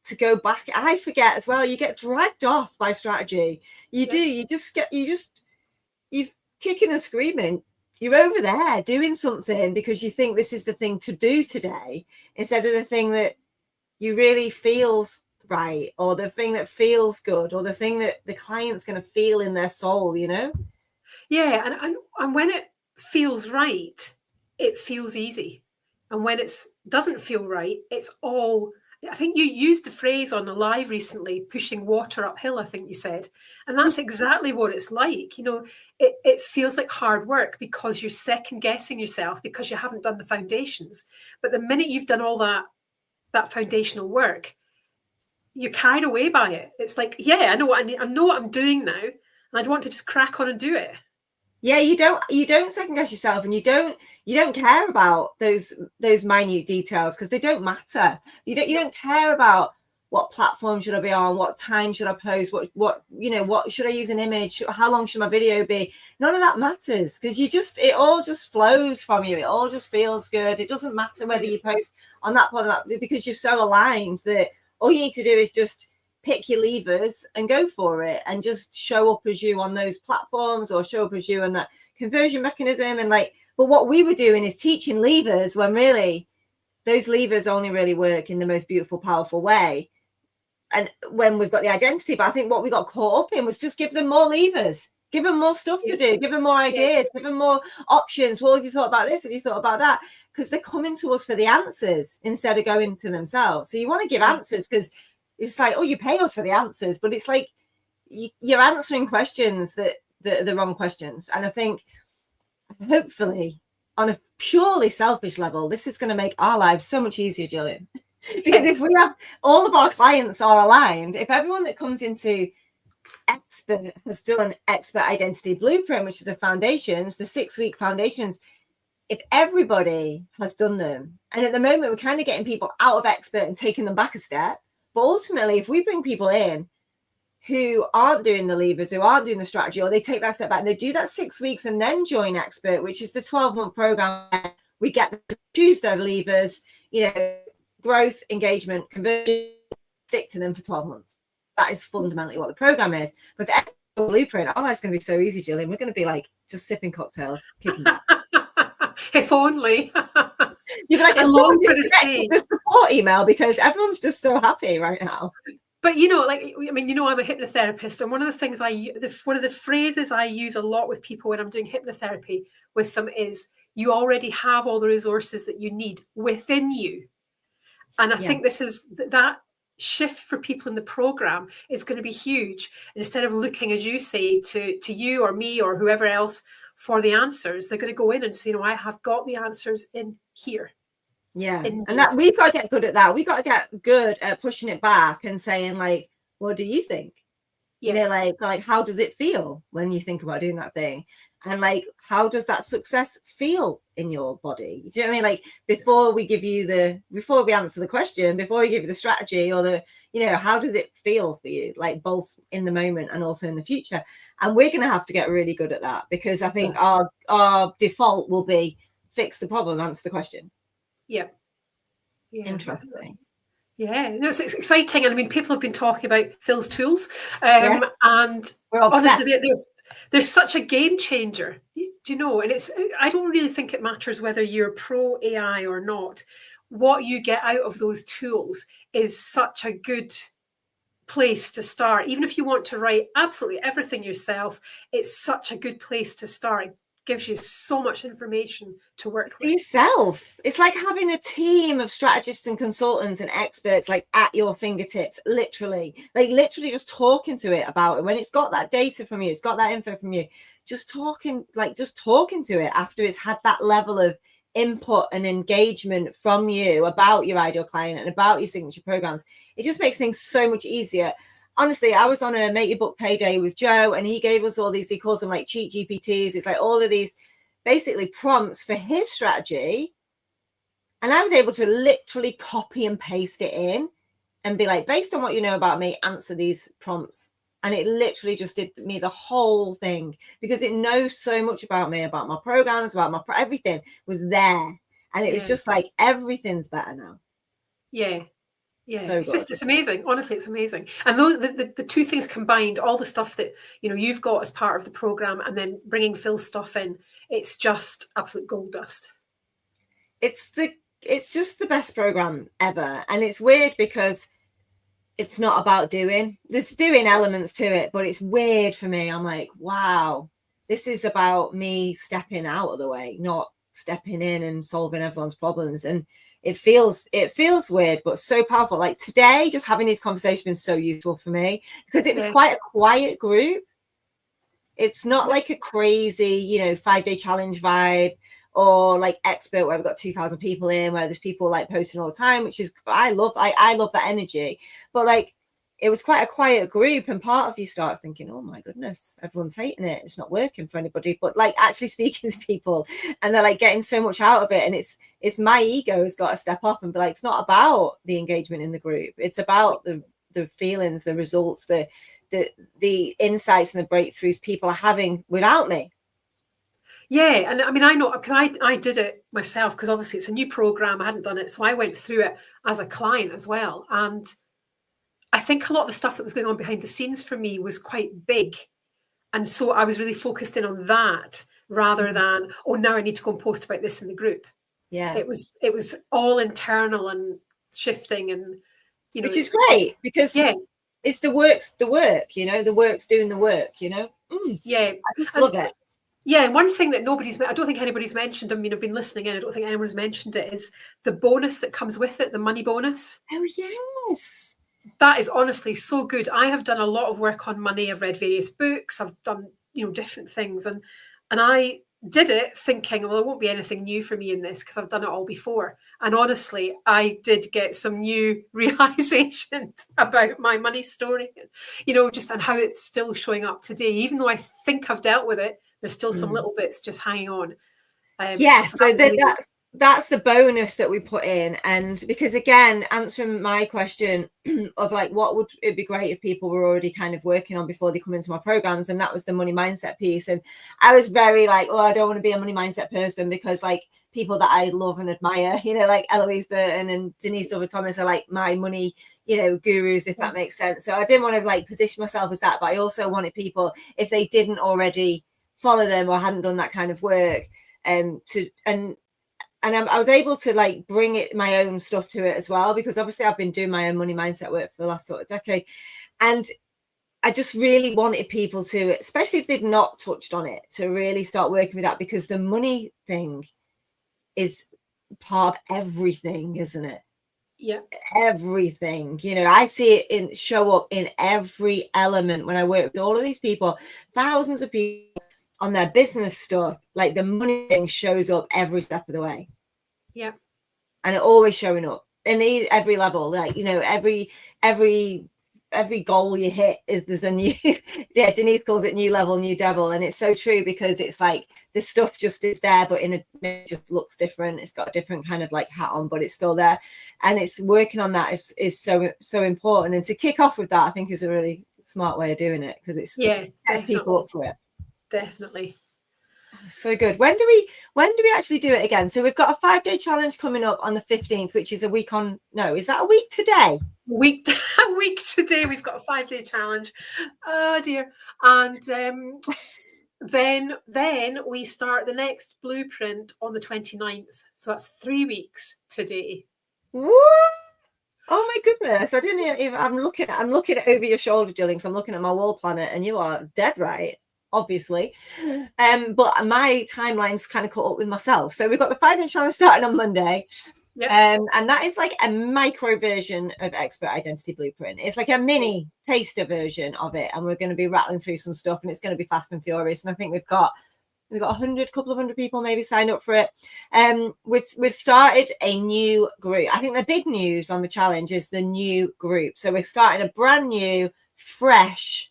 to go back. I forget as well. You get dragged off by strategy. You do. You're kicking and screaming. You're over there doing something because you think this is the thing to do today instead of the thing that you really feels right, or the thing that feels good, or the thing that the client's going to feel in their soul, you know? Yeah. And when it feels right, it feels easy. And when it doesn't feel right, it's all, I think you used a phrase on a live recently, pushing water uphill, I think you said. And that's exactly what it's like. You know, it feels like hard work because you're second guessing yourself because you haven't done the foundations. But the minute you've done all that foundational work, you're carried away by it. It's like, yeah, I know what I know what I'm doing now, and I'd want to just crack on and do it. Yeah, you don't second guess yourself, and you don't care about those minute details because they don't matter. You don't care about what platform should I be on, what time should I post, what should I use an image, how long should my video be? None of that matters because it all just flows from you. It all just feels good. It doesn't matter whether you post on that platform because you're so aligned that all you need to do is just pick your levers and go for it and just show up as you on those platforms or show up as you in that conversion mechanism. And like, but what we were doing is teaching levers when really those levers only really work in the most beautiful, powerful way. And when we've got the identity, but I think what we got caught up in was just give them more levers, give them more stuff to do, give them more ideas, give them more options. Well, have you thought about this? Have you thought about that? Because they're coming to us for the answers instead of going to themselves. So you want to give answers because it's like, oh, you pay us for the answers, but it's like you're answering questions that are the wrong questions. And I think hopefully on a purely selfish level, this is going to make our lives so much easier, Gillian. Because if we have all of our clients are aligned, if everyone that comes into Expert has done Expert Identity Blueprint, which is the foundations, the 6-week foundations, if everybody has done them, and at the moment we're kind of getting people out of Expert and taking them back a step, but ultimately if we bring people in who aren't doing the levers, who aren't doing the strategy, or they take that step back and they do that 6 weeks and then join Expert, which is the 12-month program, we get to choose their levers, growth, engagement, conversion, stick to them for 12 months. That is fundamentally what the program is. But the blueprint, our life's going to be so easy, Gillian. We're going to be like just sipping cocktails, kicking back. If only. You'd be like, I long for this day. The support email, because everyone's just so happy right now. But I'm a hypnotherapist, and one of the phrases I use a lot with people when I'm doing hypnotherapy with them is, you already have all the resources that you need within you. And I think this is that shift for people in the program is going to be huge. And instead of looking, as you say, to you or me or whoever else for the answers, they're going to go in and say, I have got the answers in here. Yeah. And that we've got to get good at that. We've got to get good at pushing it back and saying, like, what do you think? Like how does it feel when you think about doing that thing? And like, how does that success feel in your body? Do you know what I mean? Like, before we answer the question, before we give you the strategy or how does it feel for you? Like, both in the moment and also in the future. And we're going to have to get really good at that, because I think our default will be fix the problem, answer the question. Yeah. Interesting. Yeah, no, it's exciting. And I mean, people have been talking about Phil's tools, and we're obsessed. Honestly, there's such a game changer. Do you know? And I don't really think it matters whether you're pro AI or not. What you get out of those tools is such a good place to start. Even if you want to write absolutely everything yourself, it's such a good place to start. It gives you so much information to work with. Yourself. It's like having a team of strategists and consultants and experts like at your fingertips, literally just talking to it about it. When it's got that data from you, it's got that info from you, just talking to it after it's had that level of input and engagement from you about your ideal client and about your signature programs. It just makes things so much easier. Honestly, I was on a Make Your Book Payday with Joe, and he gave us all these, he calls them like cheat GPTs. It's like all of these basically prompts for his strategy. And I was able to literally copy and paste it in and be like, based on what you know about me, answer these prompts. And it literally just did me the whole thing, because it knows so much about me, about my programs, about my everything was there. And it was just like, everything's better now. Yeah. Yeah, so it's amazing. Honestly, it's amazing. And the two things combined, all the stuff that you've got as part of the program, and then bringing Phil's stuff in, it's just absolute gold dust. It's just the best program ever. And it's weird because it's not about doing. There's doing elements to it, but it's weird for me. I'm like, wow, this is about me stepping out of the way, not stepping in and solving everyone's problems. And it feels weird, but so powerful. Like today, just having these conversations has been so useful for me, because it was quite a quiet group. It's not like a crazy, 5-day challenge vibe, or like Expert where we've got 2,000 people in, where there's people like posting all the time, which is, I love that energy. But like, it was quite a quiet group, and part of you starts thinking, oh my goodness, everyone's hating it, it's not working for anybody. But like actually speaking to people, and they're like getting so much out of it, and it's my ego has got to step up and be like, it's not about the engagement in the group, it's about the feelings, the results, the insights and the breakthroughs people are having without me. Yeah, and I mean, I know, because I did it myself, because obviously it's a new program, I hadn't done it, so I went through it as a client as well. And I think a lot of the stuff that was going on behind the scenes for me was quite big. And so I was really focused in on that rather than, now I need to go and post about this in the group. Yeah. It was all internal and shifting, and, which is great, because it's the work, the work's doing the work, Yeah. I just love it. Yeah, and one thing that I don't think anybody's mentioned, I mean, I've been listening in, I don't think anyone's mentioned it, is the bonus that comes with it, the money bonus. Oh, yes. That is honestly so good. I have done a lot of work on money. I've read various books. I've done, different things. And I did it thinking, well, there won't be anything new for me in this because I've done it all before. And honestly, I did get some new realizations about my money story, you know, just and how it's still showing up today. Even though I think I've dealt with it, there's still some little bits just hanging on. Yes, so that's the bonus that we put in. And because again, answering my question of like, what would it be great if people were already kind of working on before they come into my programs, and that was the money mindset piece. And I was very like, oh, I don't want to be a money mindset person, because like people that I love and admire, you know, like Eloise Burton and Denise Dover Thomas are like my money, you know, gurus, if that makes sense. So I didn't want to like position myself as that, but I also wanted people, if they didn't already follow them or hadn't done that kind of work, I was able to like bring it my own stuff to it as well, because obviously I've been doing my own money mindset work for the last sort of decade, and I just really wanted people to, especially if they've not touched on it, to really start working with that, because the money thing is part of everything, isn't it? Yeah, everything. You know, I see it show up in every element when I work with all of these people, thousands of people on their business stuff. Like the money thing shows up every step of the way. Yeah, and it always showing up in every level. Like, you know, every goal you hit there's a new yeah, Denise calls it new level, new devil, and it's so true, because it's like the stuff just is there, but it just looks different. It's got a different kind of like hat on, but it's still there, and it's working on that is so important. And to kick off with that, I think, is a really smart way of doing it, because it sets people up for it. Definitely. So good. When do we actually do it again? So we've got a 5-day challenge coming up on the 15th, which is a week on. No, is that a week today? A week today. We've got a 5-day challenge. Oh dear. And then we start the next blueprint on the 29th. So that's 3 weeks today. What? Oh my goodness! I didn't even. I'm looking over your shoulder, Jillian. So I'm looking at my wall planet, and you are dead right, obviously. But my timeline's kind of caught up with myself. So we've got the 5-day challenge starting on Monday. Yep. And that is like a micro version of Expert Identity Blueprint. It's like a mini taster version of it, and we're going to be rattling through some stuff, and it's going to be fast and furious. And I think we've got a couple of hundred people maybe signed up for it. We've started a new group. I think the big news on the challenge is the new group. So we're starting a brand new, fresh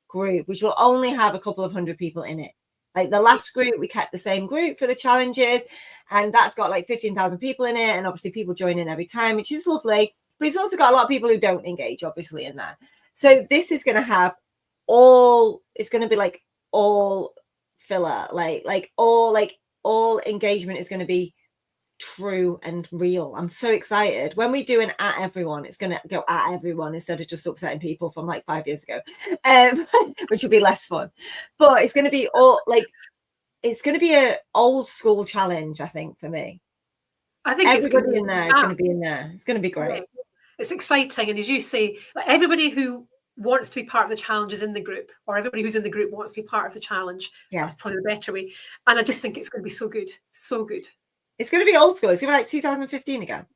group, which will only have a couple of hundred people in it. Like the last group, we kept the same group for the challenges, and that's got like 15,000 people in it, and obviously people join in every time, which is lovely. But it's also got a lot of people who don't engage, obviously, in that. So this is going to have it's going to be like all filler, like all engagement is going to be true and real. I'm so excited. When we do an at everyone, it's going to go at everyone instead of just upsetting people from like 5 years ago, which will be less fun. But it's going to be it's going to be an old school challenge, I think, for me. I think everybody in there is going to be in there. It's going to be great. It's exciting, and as you say, like everybody who wants to be part of the challenge is in the group, or everybody who's in the group wants to be part of the challenge. Yeah, that's probably the better way. And I just think it's going to be so good, so good. It's going to be old school. It's going to be like 2015 again.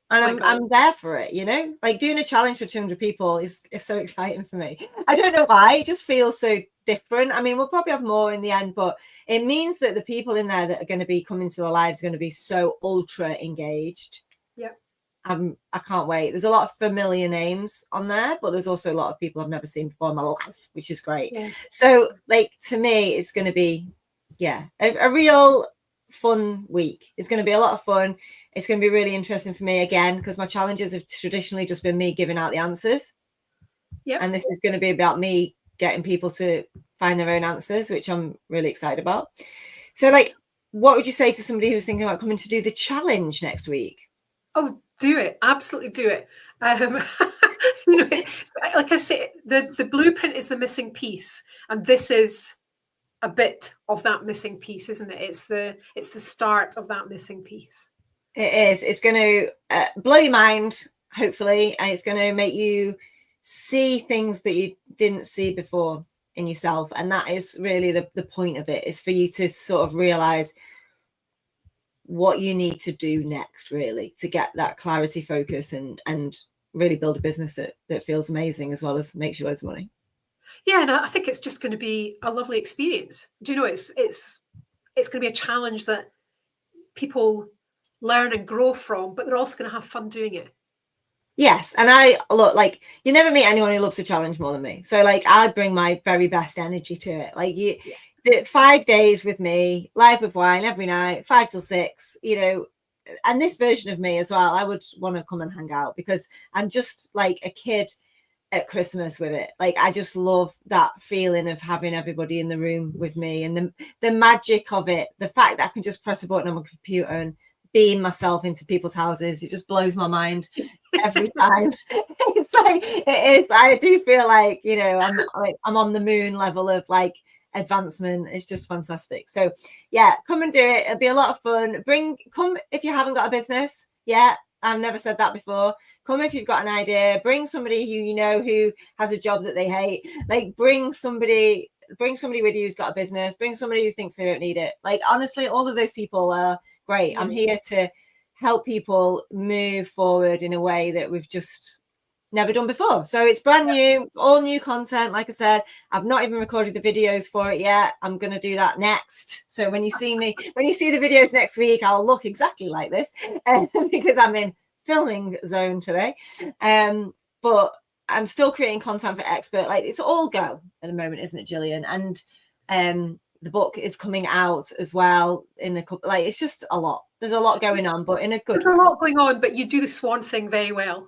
And I'm there for it, you know? Like doing a challenge for 200 people is so exciting for me. I don't know why. It just feels so different. I mean, we'll probably have more in the end, but it means that the people in there that are going to be coming to the lives are going to be so ultra engaged. Yeah. I can't wait. There's a lot of familiar names on there, but there's also a lot of people I've never seen before in my life, which is great. Yeah. So, like, to me, it's going to be, a real fun week. It's going to be a lot of fun. It's going to be really interesting for me again, because my challenges have traditionally just been me giving out the answers. Yeah. And this is going to be about me getting people to find their own answers, which I'm really excited about. So, like, what would you say to somebody who's thinking about coming to do the challenge next week? Oh, do it. Absolutely do it. You know, like I say, the blueprint is the missing piece, and this is a bit of that missing piece, isn't it? It's the start of that missing piece. It is. It's going to blow your mind, hopefully, and it's going to make you see things that you didn't see before in yourself. And that is really the point of it, is for you to sort of realize what you need to do next, really, to get that clarity, focus, and really build a business that feels amazing, as well as makes you loads of money. Yeah, and I think it's just going to be a lovely experience. Do you know, it's it's going to be a challenge that people learn and grow from, but they're also going to have fun doing it. Yes, and I look, like, you never meet anyone who loves a challenge more than me. So like I bring my very best energy to it. Like the 5 days with me, live with wine every night, 5 till 6, you know, and this version of me as well, I would want to come and hang out because I'm just like a kid at Christmas with it. Like I just love that feeling of having everybody in the room with me, and the magic of it, the fact that I can just press a button on my computer and beam myself into people's houses. It just blows my mind every time. It's like, it is, I do feel like, you know, I'm on the moon level of like advancement. It's just fantastic. So yeah, come and do it. It'll be a lot of fun. Come if you haven't got a business yet. I've never said that before. Come if you've got an idea. Bring somebody who you know who has a job that they hate. Like bring somebody with you who's got a business. Bring somebody who thinks they don't need it. Like honestly, all of those people are great. I'm here to help people move forward in a way that we've just never done before. So it's brand new, all new content. Like I said, I've not even recorded the videos for it yet. I'm going to do that next. So when you see the videos next week, I'll look exactly like this because I'm in filming zone today. But I'm still creating content for Expert. Like it's all go at the moment, isn't it, Gillian? And the book is coming out as well in a couple. Like it's just a lot. There's a lot going on, but in a good. There's a lot going on, but you do the swan thing very well.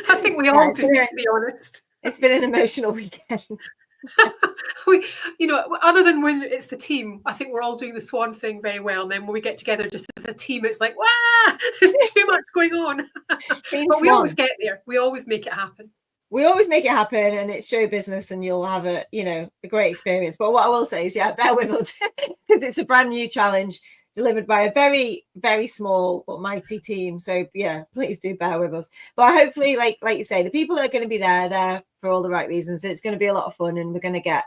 I think we all do, to be honest. It's been an emotional weekend. You know, other than when it's the team, I think we're all doing the swan thing very well. And then when we get together just as a team, it's like, wow, there's too much going on. But we always get there. We always make it happen. We always make it happen, and it's show business, and you'll have a great experience. But what I will say is, yeah, bear with us because it's a brand new challenge delivered by a very, very small but mighty team. So yeah, please do bear with us. But hopefully, like you say, the people that are going to be there for all the right reasons. It's going to be a lot of fun, and we're going to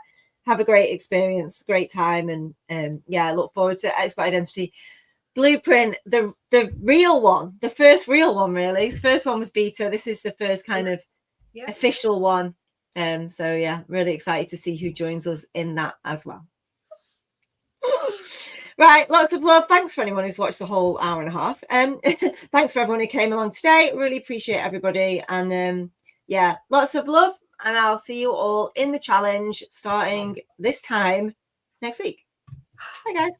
have a great experience, great time, and yeah, I look forward to Expert Identity Blueprint, the real one, the first real one, really. The first one was beta. This is the first kind of official one. So yeah, really excited to see who joins us in that as well. Right, lots of love. Thanks for anyone who's watched the whole hour and a half. Thanks for everyone who came along today. Really appreciate everybody. And yeah, lots of love. And I'll see you all in the challenge starting this time next week. Bye, guys.